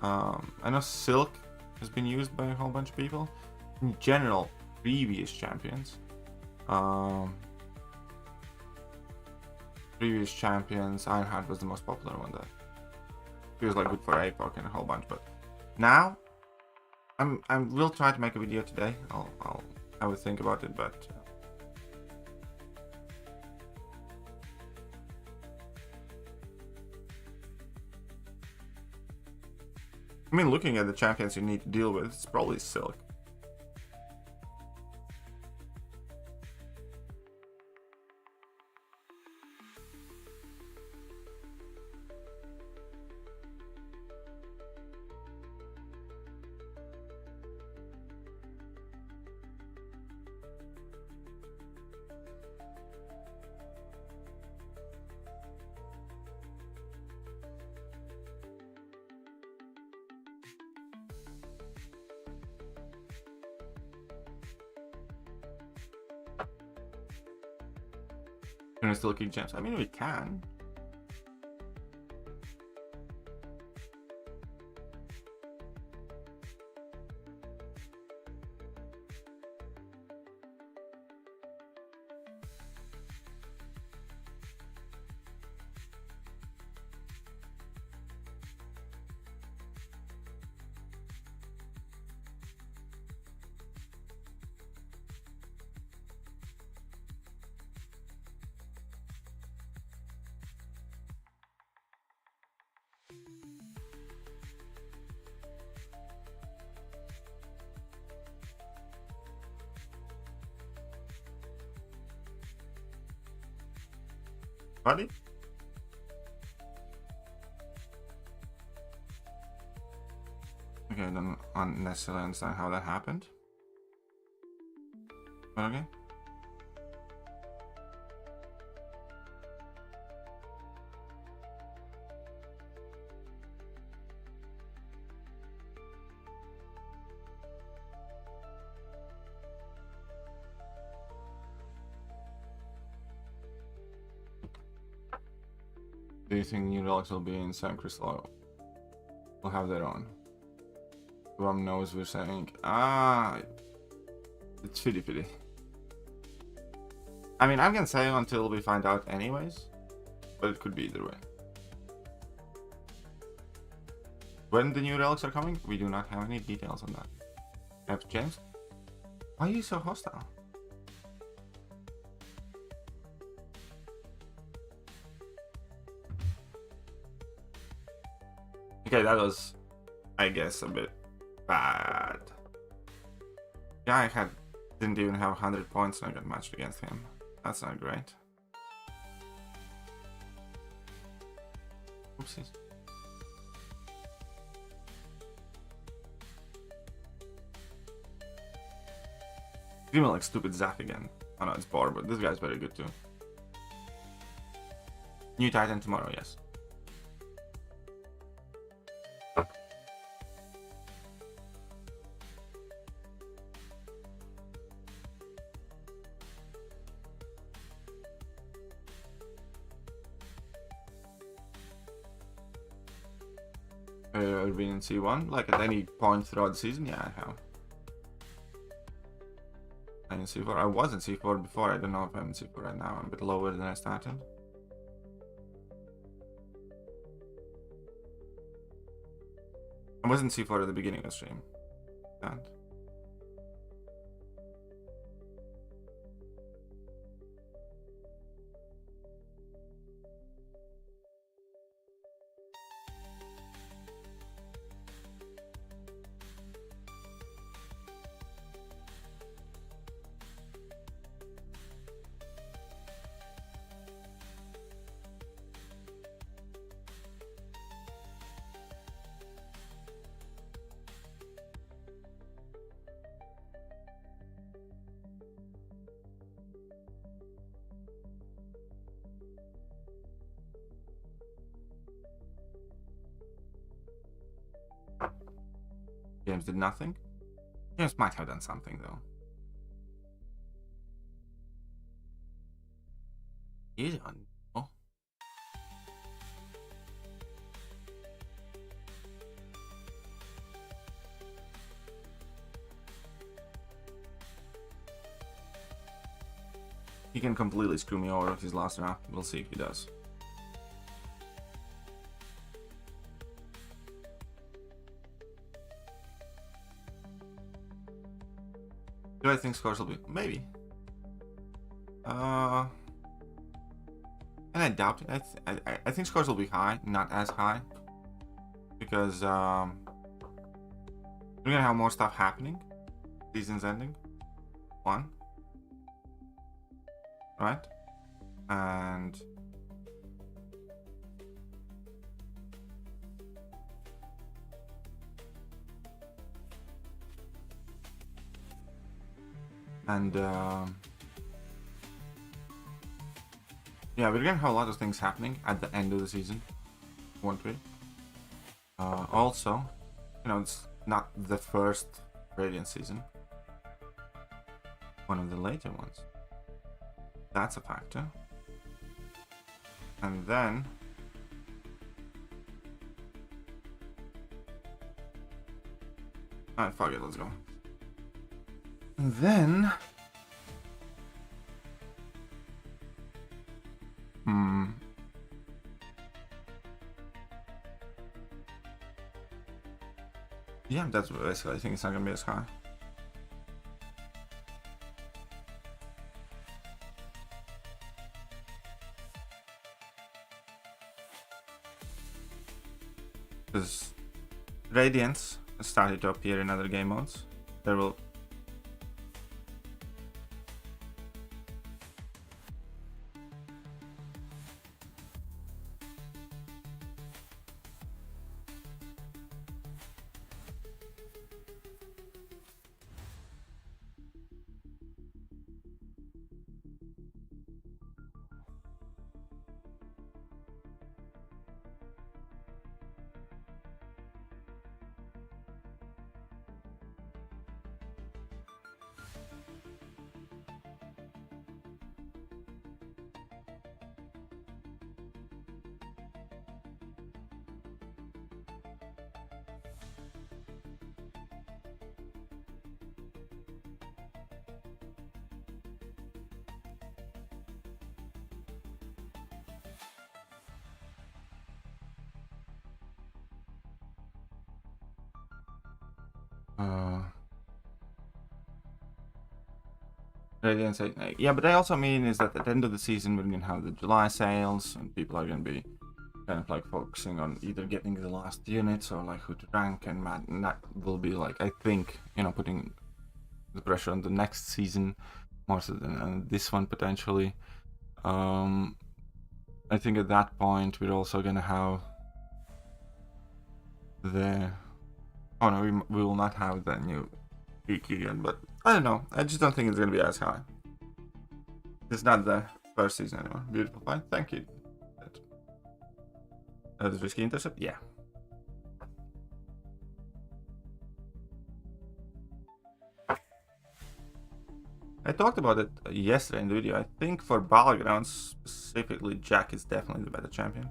I know Silk has been used by a whole bunch of people. In general, previous champions. Ironheart was the most popular one. That he was like good for APOC and a whole bunch, but now I will try to make a video today. I would think about it, but I mean, looking at the champions you need to deal with, it's probably Silk. Can we still keep gems? I mean, we can. Buddy? Okay, I don't necessarily understand how that happened. But okay. Do you think new relics will be in Sam Crystal? Will have their own. Rom knows we're saying. It's 50-50. I mean, I'm gonna say until we find out anyways, but it could be either way. When the new relics are coming, we do not have any details on that. Have James? Why are you so hostile? Okay, that was, I guess, a bit bad. Yeah, didn't even have 100 points and I got matched against him. That's not great. Oopsies. Female like stupid Zach again. Oh no, it's Bar, but this guy's very good too. New Titan tomorrow, yes. I've been in C1, like at any point throughout the season, yeah, I have. I'm in C4. I was in C4 before. I don't know if I'm in C4 right now. I'm a bit lower than I started. I was in C4 at the beginning of the stream. And James did nothing. James might have done something though. You don't know. He can completely screw me over with his last round. We'll see if he does. Do I think scores will be? Maybe. And I doubt it. I think scores will be high, not as high, because we're gonna have more stuff happening. Season's ending. One. Right? And yeah, we're gonna have a lot of things happening at the end of the season, won't we? Also, you know, it's not the first Radiant season, one of the later ones. That's a factor. And then alright, fuck it, let's go. And then yeah, that's basically, I think it's not gonna be as high. Because Radiance has started to appear in other game modes. There will Realsensei, yeah, but I also mean is that at the end of the season we're gonna have the July sales, and people are gonna be kind of like focusing on either getting the last units or like who to rank, and that will be like, I think, you know, putting the pressure on the next season more so than this one potentially. I think at that point we're also gonna have the oh no, we will not have the new Thekiryu, but I don't know. I just don't think it's gonna be as high. It's not the first season anymore. Beautiful fight, thank you. The risky intercept, yeah. I talked about it yesterday in the video. I think for Battlegrounds specifically, Jack is definitely the better champion.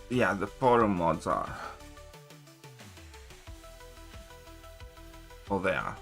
Yeah, the forum mods are. Well, they are.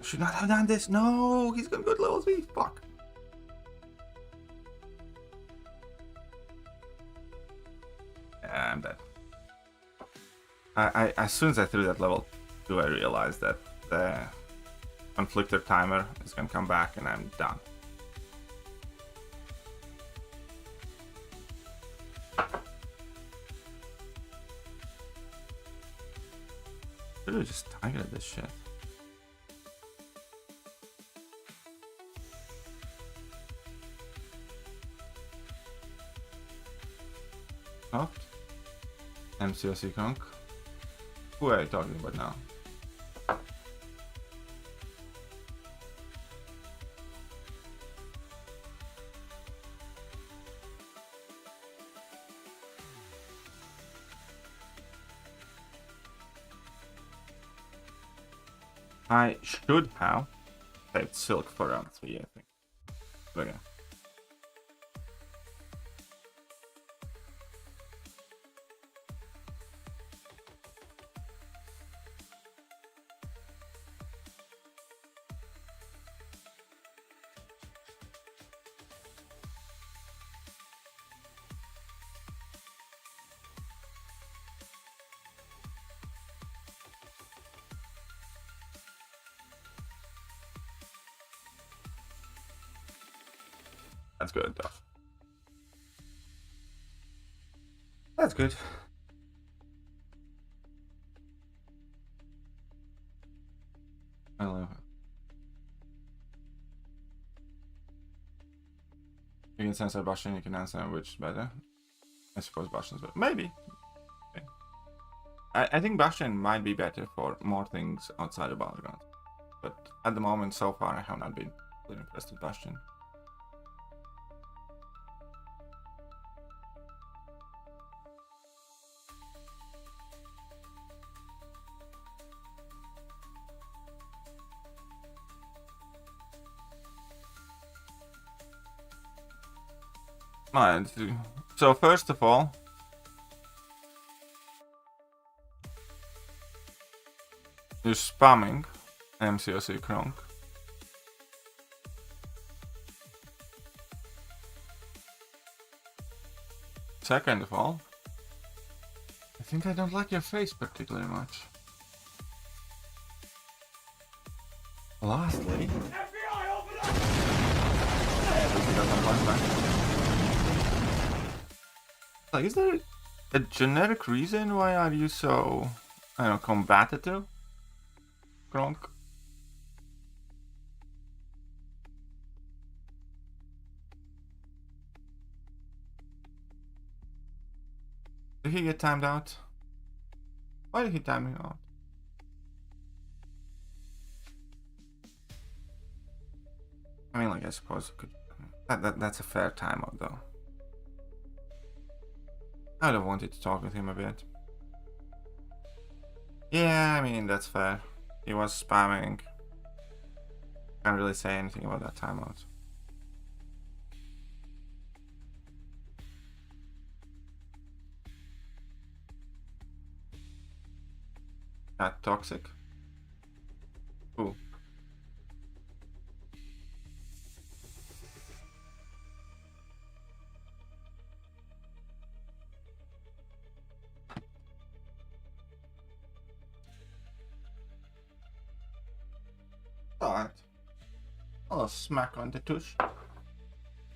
Should not have done this. No, he's gonna go to level 3. Fuck. Yeah, I'm dead. I as soon as I threw that level 2, I realized that the conflictor timer is gonna come back and I'm done. Should have just targeted this shit. Soft. MCOC conk. Who are you talking about now? I should have saved silk for round 3, I think. But yeah. That's good, though. That's good. Hello. You can censor Bastion, you can answer which is better. I suppose Bastion's better. Maybe. Okay. I think Bastion might be better for more things outside of Battlegrounds. But at the moment, so far, I have not been really impressed with Bastion. Alright, so first of all, you're spamming MCOC Kronk. Second of all, I think I don't like your face particularly much. Lastly, FBI, open up! Like, is there a generic reason why are you so, I don't know, combative, Kronk? Did he get timed out? Why did he time me out? I mean, like, I suppose it could. That's a fair timeout, though. I'd have wanted to talk with him a bit. Yeah, I mean, that's fair. He was spamming. Can't really say anything about that timeout. That toxic? Ooh. Alright. I'll smack on the tush.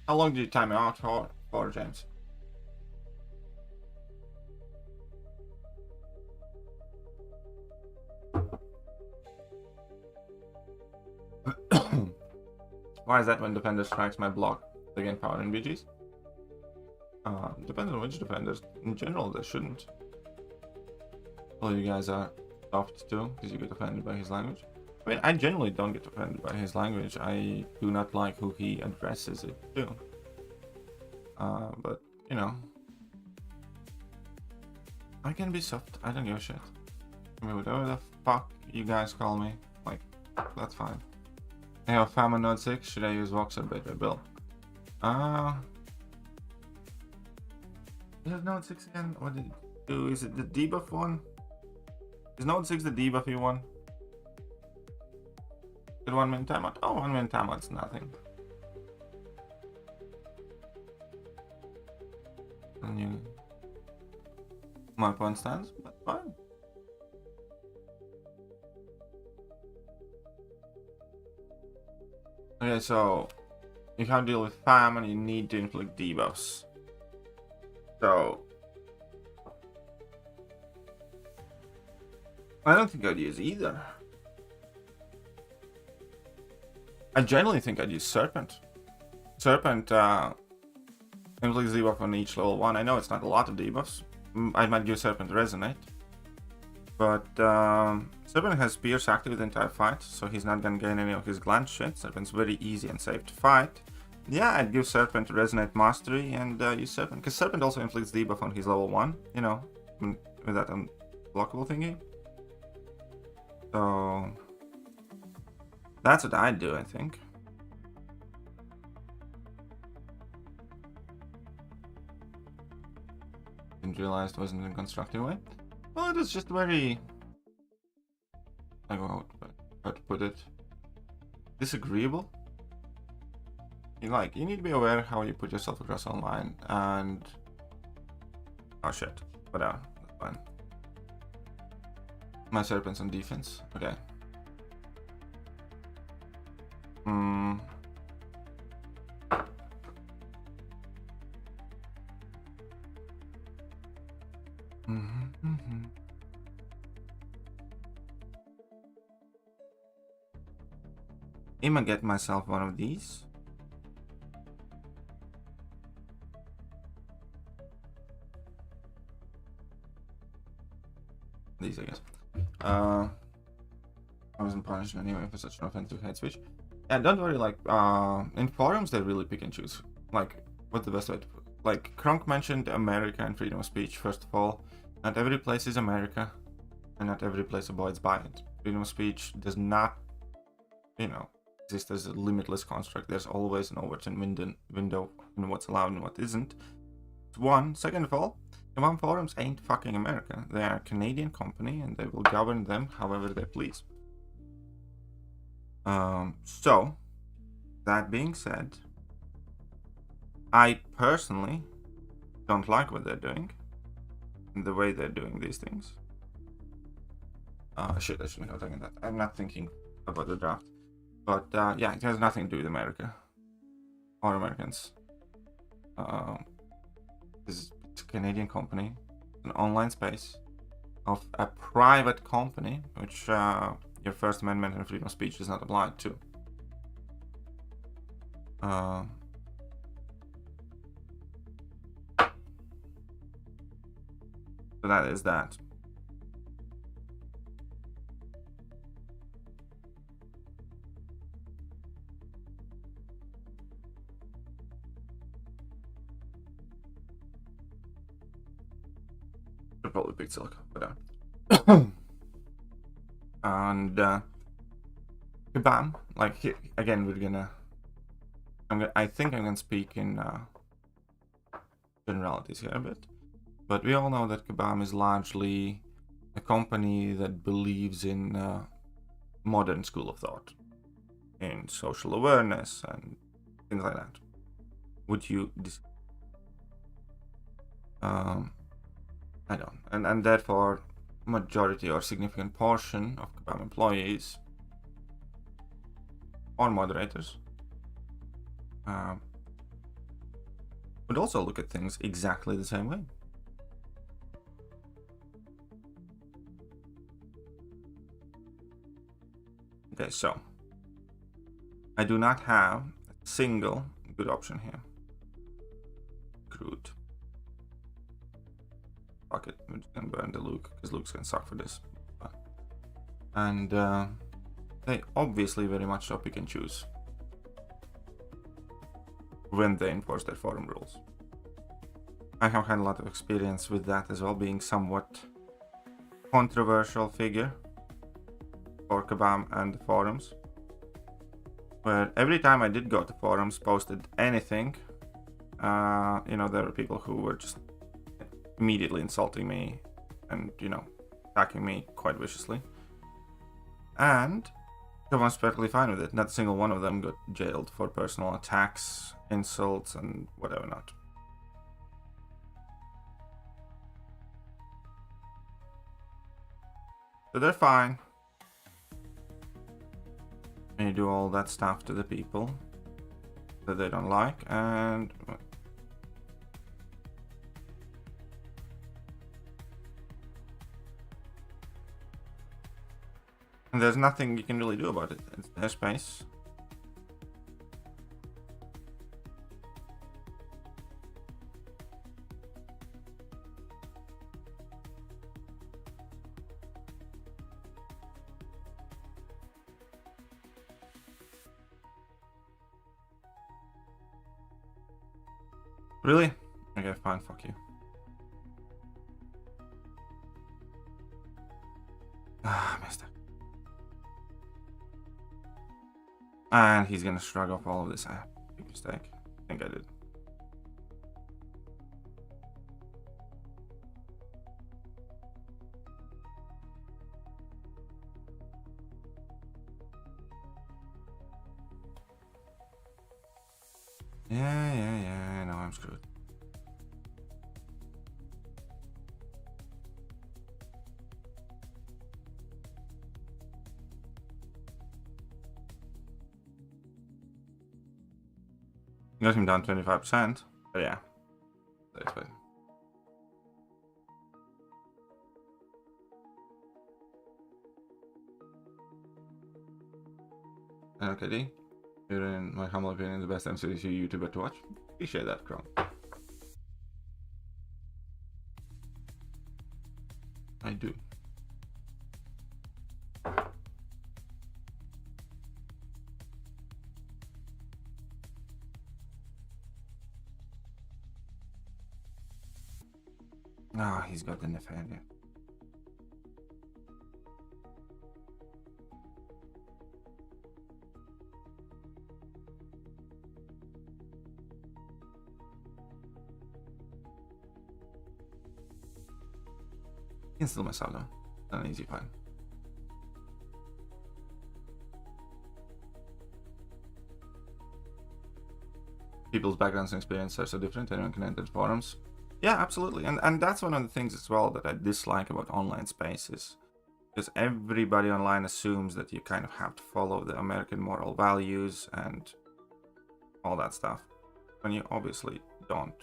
How long did you time me out for James? Why is that when defender strikes my block? They gain power in BGs? Depends on which defenders. In general, they shouldn't. Well, you guys are soft too, because you get offended by his language. I mean, I generally don't get offended by his language. I do not like who he addresses it to. But, you know. I can be soft. I don't give a shit. I mean, whatever the fuck you guys call me, like, that's fine. I have Famine Node 6. Should I use Vox or Beta Bill? You have Node 6 again? What did you do? Is it the debuff one? Is Node 6 the debuffy one? Did 1 minute timeout? Oh, 1 minute timeout's nothing. And you... My point stands, but fine. Okay, so you have to deal with fam and you need to inflict debuffs. So I don't think I'd use either. I generally think I'd use Serpent. Serpent inflicts debuff on each level 1. I know it's not a lot of debuffs. I might give Serpent Resonate. But Serpent has Pierce active the entire fight, so he's not gonna gain any of his glance shit. Serpent's very easy and safe to fight. Yeah, I'd give Serpent Resonate Mastery and use Serpent, because Serpent also inflicts debuff on his level 1, you know, with that unblockable thingy. So that's what I'd do, I think. Didn't realize it wasn't in a constructive way. Well, it was just very... I don't know how to put it. Disagreeable. You need to be aware how you put yourself across online, and... Oh shit. Whatever. That's fine. My Serpent's on defense. Okay. I'm gonna get myself one of these. These, I guess. I wasn't punished anyway for such an offensive hate speech. Yeah, don't worry, like, in forums they really pick and choose. Like, what's the best way to put it? Like, Kronk mentioned America and freedom of speech, first of all. Not every place is America, and not every place abides by it. Freedom of speech does not, you know, exist as a limitless construct. There's always an Overton window in what's allowed and what isn't. One. Second of all, Kabam Forums ain't fucking America. They are a Canadian company and they will govern them however they please. So, that being said, I personally don't like what they're doing and the way they're doing these things. Shit, I shouldn't have taken that. I'm not thinking about the draft. But yeah, it has nothing to do with America or Americans. It's a Canadian company, an online space of a private company, which your First Amendment and freedom of speech does not apply to. So that is that. Should probably pick Silk, but and Kabam, like here, again, we're gonna. I think I'm gonna speak in generalities here a bit, but we all know that Kabam is largely a company that believes in modern school of thought, in social awareness and things like that. Would you? I don't, and therefore, majority or significant portion of Kabam employees or moderators would also look at things exactly the same way. Okay, so I do not have a single good option here. Crude. Fuck it, we're just gonna burn the Luke, because Luke's gonna suck for this. And they obviously very much so pick and choose when they enforce their forum rules. I have had a lot of experience with that as well, being somewhat controversial figure for Kabam and the forums, where every time I did go to forums, posted anything, you know, there were people who were just immediately insulting me and, you know, attacking me quite viciously. And Kabam's perfectly fine with it. Not a single one of them got jailed for personal attacks, insults, and whatever not. So they're fine. And you do all that stuff to the people that they don't like, and there's nothing you can really do about it. It's their space. Really? Okay, fine, fuck you. Ah, missed it. And he's gonna shrug off all of this. Big mistake. I think I did. Yeah, now I'm screwed. Got him down 25%, but yeah, that's fine. Okay, D. You're, in my humble opinion, the best MCOC YouTuber to watch. Appreciate that, Chrome. I do. Ah, he's got the Nefaria. can still mess up though. Not an easy fight. People's backgrounds and experiences are so different. Anyone can enter forums. Yeah, absolutely. And that's one of the things as well that I dislike about online spaces. Because everybody online assumes that you kind of have to follow the American moral values and all that stuff, when you obviously don't.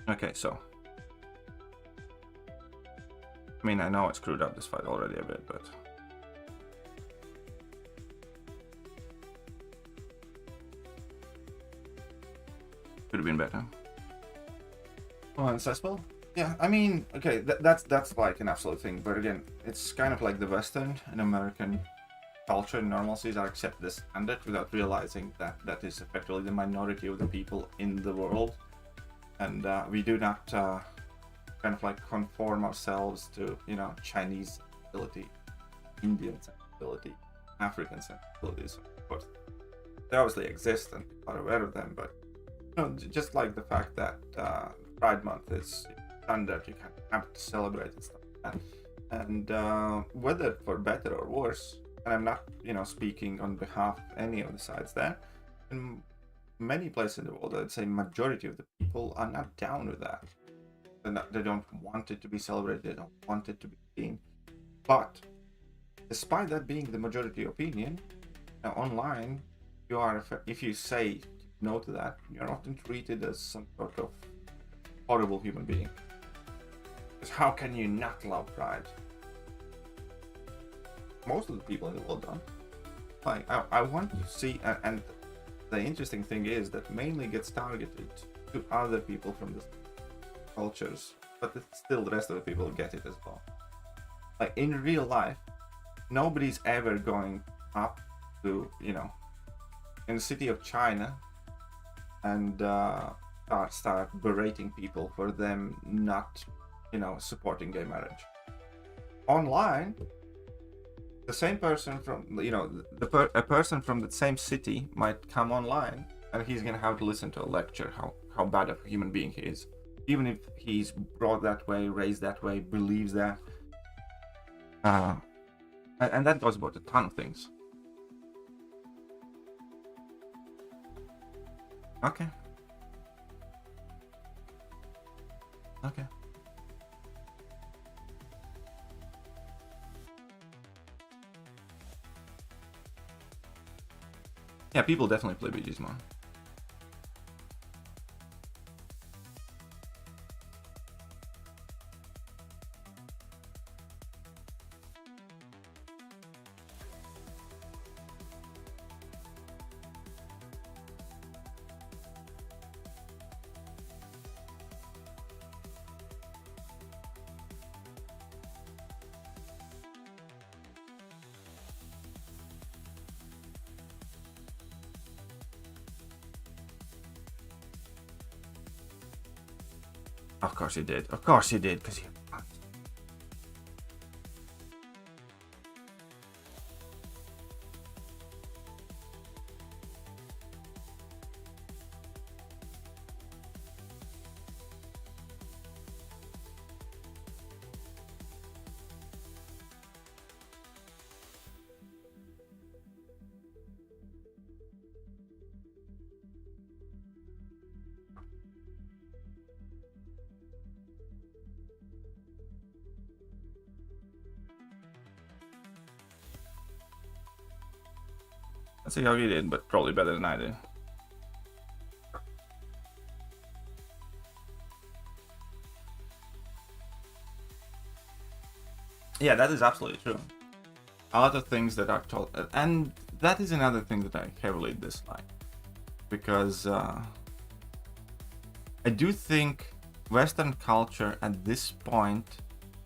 Okay, so I mean, I know I screwed up this fight already a bit, but could have been better. Oh, accessible? Yeah, I mean, okay, that's like an absolute thing, but again, it's kind of like the Western and American culture and normalcies are accepted as standard without realizing that that is effectively the minority of the people in the world, and we do not kind of like conform ourselves to, you know, Chinese sensibility, Indian sensibility, African sensibilities. Of course, they obviously exist and people are aware of them, but you know, just like the fact that Pride Month is standard, you kind of have to celebrate and stuff like that. And whether for better or worse, and I'm not, you know, speaking on behalf of any of the sides there, in many places in the world, I'd say majority of the people are not down with that. They don't want it to be celebrated, they don't want it to be seen. But despite that being the majority opinion, online, you are, if you say no to that, you're often treated as some sort of horrible human being. Because how can you not love Pride? Most of the people in the world don't. Like, I want to see, and the interesting thing is that mainly gets targeted to other people from the cultures, but still the rest of the people get it as well. Like in real life, nobody's ever going up to, you know, in the city of China and start berating people for them not, you know, supporting gay marriage. Online, the same person from, you know, a person from the same city might come online and he's gonna have to listen to a lecture how bad of a human being he is, even if he's brought that way, raised that way, believes that. And that goes about a ton of things. Okay. Okay. Yeah, people definitely play BGs more. Of course he did. Of course he did, because he... Let's see how he did, but probably better than I did. Yeah, that is absolutely true. A lot of things that are told, and that is another thing that I heavily dislike, because I do think Western culture at this point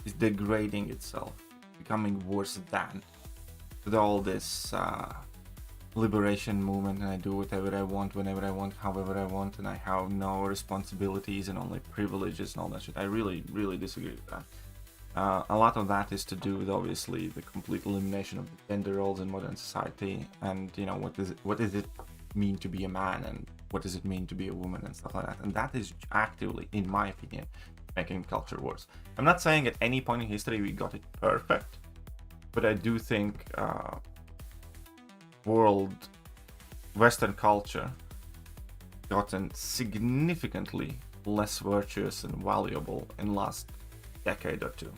is degrading itself, becoming worse than, with all this liberation movement, and I do whatever I want, whenever I want, however I want, and I have no responsibilities and only privileges and all that shit. I really, really disagree with that. A lot of that is to do with obviously the complete elimination of the gender roles in modern society, and you know, what does it mean to be a man, and what does it mean to be a woman, and stuff like that. And that is actively, in my opinion, making culture worse. I'm not saying at any point in history we got it perfect, but I do think Western culture gotten significantly less virtuous and valuable in the last decade or two.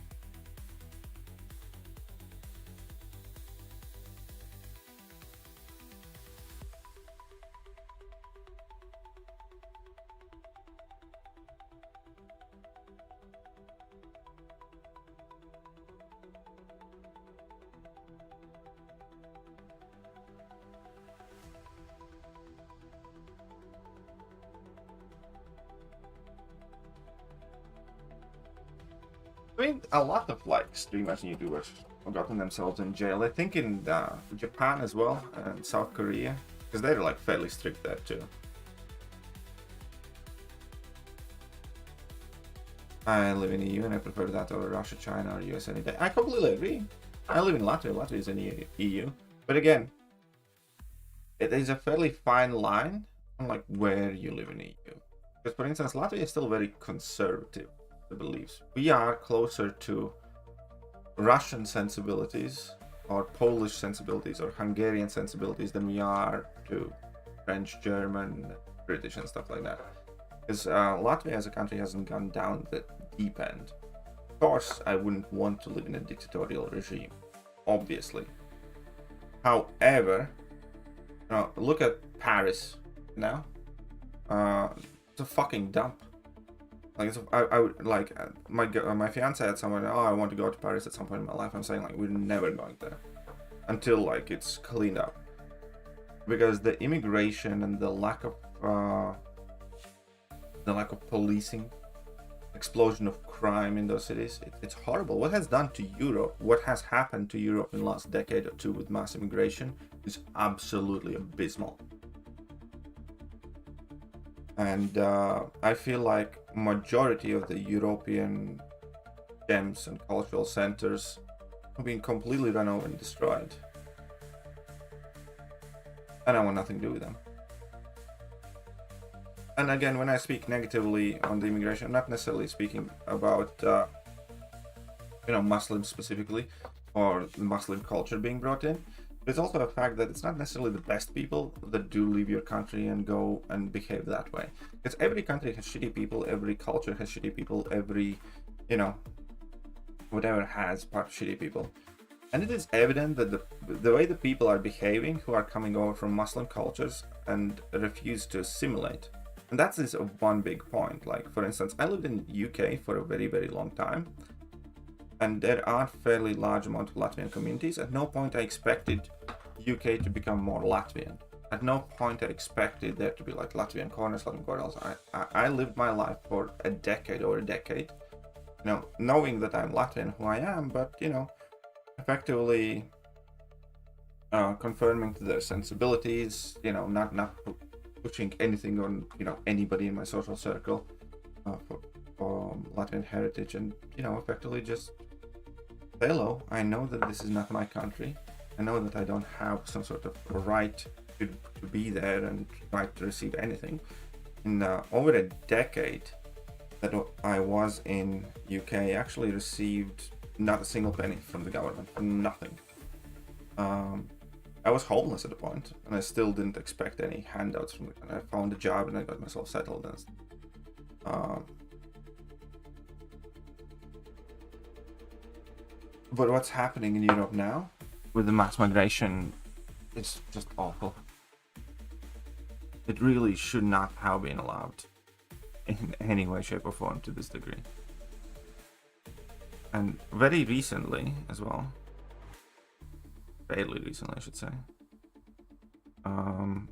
I mean, a lot of like streamers and YouTubers have gotten themselves in jail. I think in Japan as well, and South Korea, because they're like fairly strict there too. I live in EU and I prefer that over Russia, China, or US any day. I completely agree. I live in Latvia. Latvia is in EU, but again, it is a fairly fine line on like where you live in EU. Because for instance, Latvia is still very conservative. The beliefs. We are closer to Russian sensibilities or Polish sensibilities or Hungarian sensibilities than we are to French, German, British and stuff like that. Because Latvia as a country hasn't gone down the deep end. Of course, I wouldn't want to live in a dictatorial regime, obviously. However, look at Paris now. It's a fucking dump. Like, I would like my fiance had someone. Oh, I want to go to Paris at some point in my life. I'm saying like we're never going there until like it's cleaned up, because the immigration and the lack of policing, explosion of crime in those cities, it's horrible. What has done to Europe, what has happened to Europe in the last decade or two with mass immigration is absolutely abysmal. And I feel like majority of the European gems and cultural centers have been completely run over and destroyed. And I want nothing to do with them. And again, when I speak negatively on the immigration, I'm not necessarily speaking about Muslims specifically or the Muslim culture being brought in. There's also a fact that it's not necessarily the best people that do leave your country and go and behave that way. Because every country has shitty people, every culture has shitty people, every, whatever has part of shitty people. And it is evident that the way the people are behaving who are coming over from Muslim cultures and refuse to assimilate. And that is one big point. Like, for instance, I lived in UK for a very, very long time. And there are fairly large amount of Latvian communities. At no point I expected UK to become more Latvian. At no point I expected there to be like Latvian corners, Latvian corners. I lived my life for over a decade, knowing that I'm Latvian, who I am, but effectively conforming to their sensibilities, not pushing anything on anybody in my social circle for Latvian heritage, and effectively just say hello. I know that this is not my country. I know that I don't have some sort of right to be there and right to receive anything. In over a decade that I was in UK, I actually received not a single penny from the government, nothing. I was homeless at the point, and I still didn't expect any handouts from it. And I found a job and I got myself settled. But what's happening in Europe now with the mass migration is just awful. It really should not have been allowed in any way, shape or form to this degree. And very recently as well, fairly recently I should say, one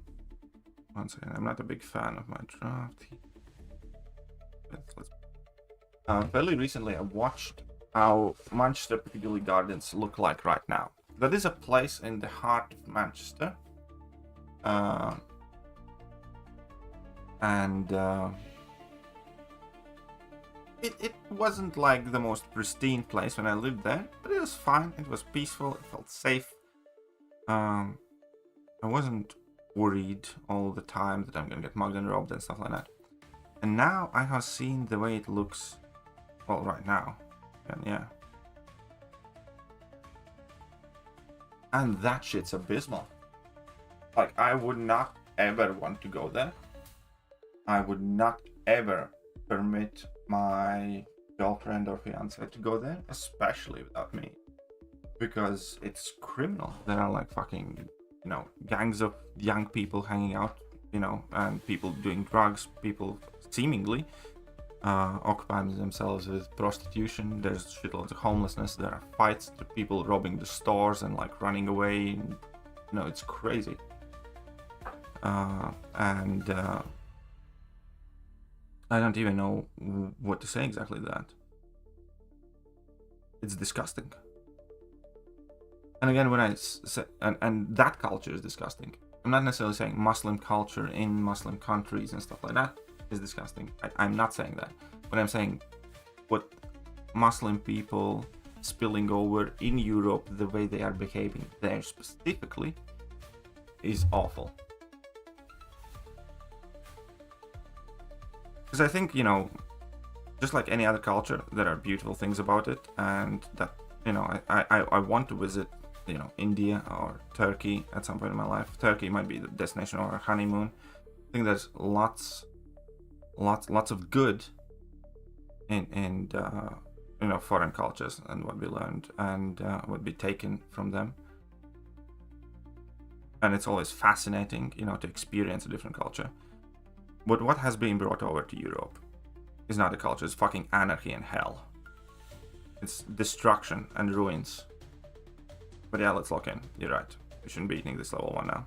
second, I'm not a big fan of my draft. Fairly recently I watched how Manchester Piccadilly Gardens look like right now. That is a place in the heart of Manchester And it wasn't like the most pristine place when I lived there, but it was fine. It was peaceful. It felt safe. I wasn't worried all the time that I'm gonna get mugged and robbed and stuff like that. And now I have seen the way it looks, well, right now, and yeah. And that shit's abysmal. Like, I would not ever want to go there. I would not ever permit my girlfriend or fiance to go there, especially without me. Because it's criminal. There are like fucking, you know, gangs of young people hanging out, you know, and people doing drugs, people seemingly occupying themselves with prostitution. There's shitloads of homelessness. There are fights, the people robbing the stores and like running away. And, you know, it's crazy. I don't even know what to say exactly to that. It's disgusting. And again, when I say, and that culture is disgusting. I'm not necessarily saying Muslim culture in Muslim countries and stuff like that is disgusting. I'm not saying that. But I'm saying what Muslim people spilling over in Europe, the way they are behaving there specifically, is awful. Because I think, you know, just like any other culture, there are beautiful things about it, and that, you know, I want to visit, you know, India or Turkey at some point in my life. Turkey might be the destination or a honeymoon. I think there's lots of good in you know, foreign cultures and what we learned and what we taken from them. And it's always fascinating, you know, to experience a different culture. But what has been brought over to Europe is not a culture, it's fucking anarchy and hell. It's destruction and ruins. But yeah, let's lock in. You're right. We shouldn't be eating this level 1 now.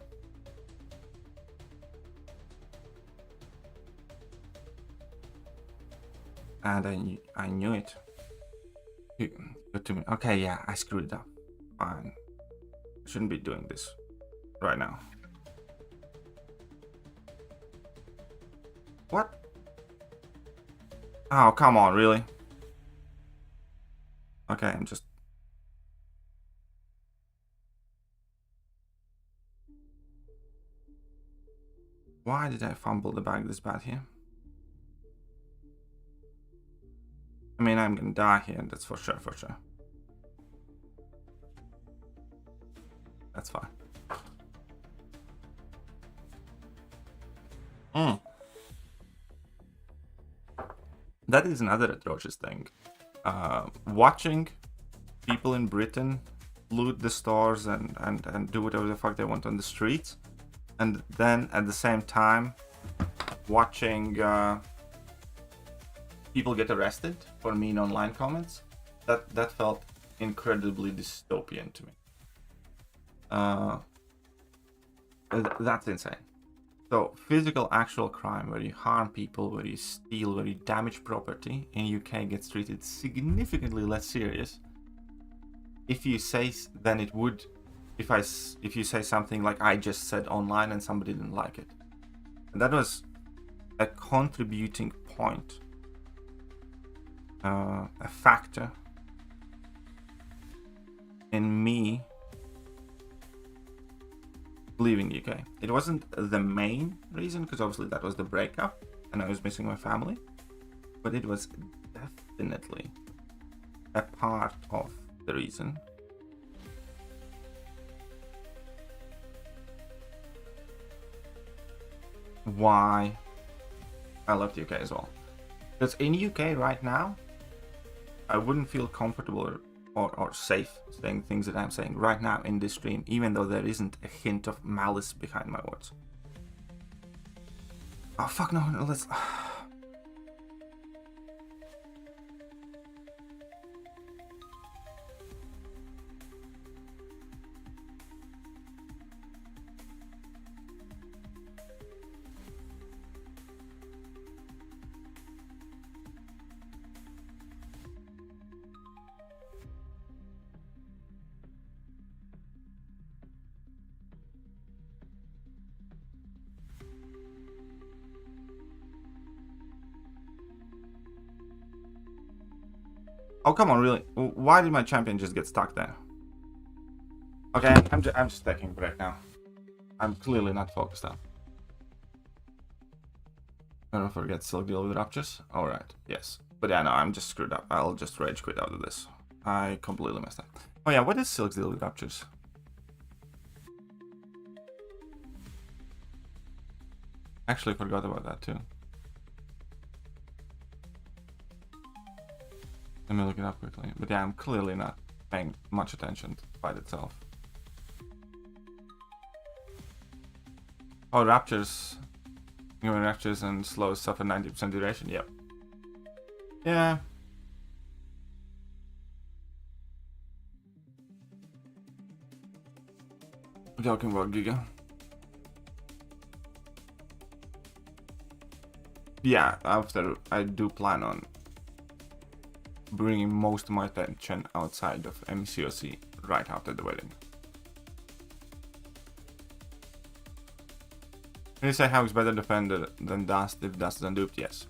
And I knew it. Good to me. Okay, yeah, I screwed it up. Fine. I shouldn't be doing this right now. What? Oh, come on, really? Okay, I'm just... Why did I fumble the bag this bad here? I mean, I'm gonna die here, that's for sure, That's fine. That is another atrocious thing. Watching people in Britain loot the stores and do whatever the fuck they want on the streets, and then at the same time watching people get arrested for mean online comments, that felt incredibly dystopian to me. That's insane. So physical actual crime where you harm people, where you steal, where you damage property in UK gets treated significantly less serious. If you say, than it would if you say something like I just said online and somebody didn't like it. And that was a contributing point, a factor in me leaving UK. It wasn't the main reason, because obviously that was the breakup and I was missing my family, but it was definitely a part of the reason why I left UK as well. Because in UK right now, I wouldn't feel comfortable or safe saying things that I'm saying right now in this stream, even though there isn't a hint of malice behind my words. Oh fuck no, let's... Oh, come on, really? Why did my champion just get stuck there? Okay, I'm just taking a break now. I'm clearly not focused on. Don't forget Silk Deal with Raptures. Alright, yes. But yeah, no, I'm just screwed up. I'll just rage quit out of this. I completely messed up. Oh yeah, what is Silk Deal with Raptures? Actually forgot about that too. Let me look it up quickly. But yeah, I'm clearly not paying much attention to the fight itself. Oh, Raptures. Human Raptures and slows suffer 90% duration. Yep. Yeah. We're talking about Giga. Yeah, after I do plan on bringing most of my attention outside of MCOC right after the wedding. Can you say how it's better defended than Dust if Dust is unduped? Yes.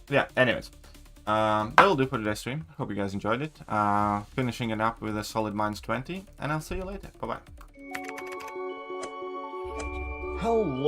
Yeah, anyways. That will do for today's stream. Hope you guys enjoyed it. Finishing it up with a solid -20, and I'll see you later. Bye-bye. Hello.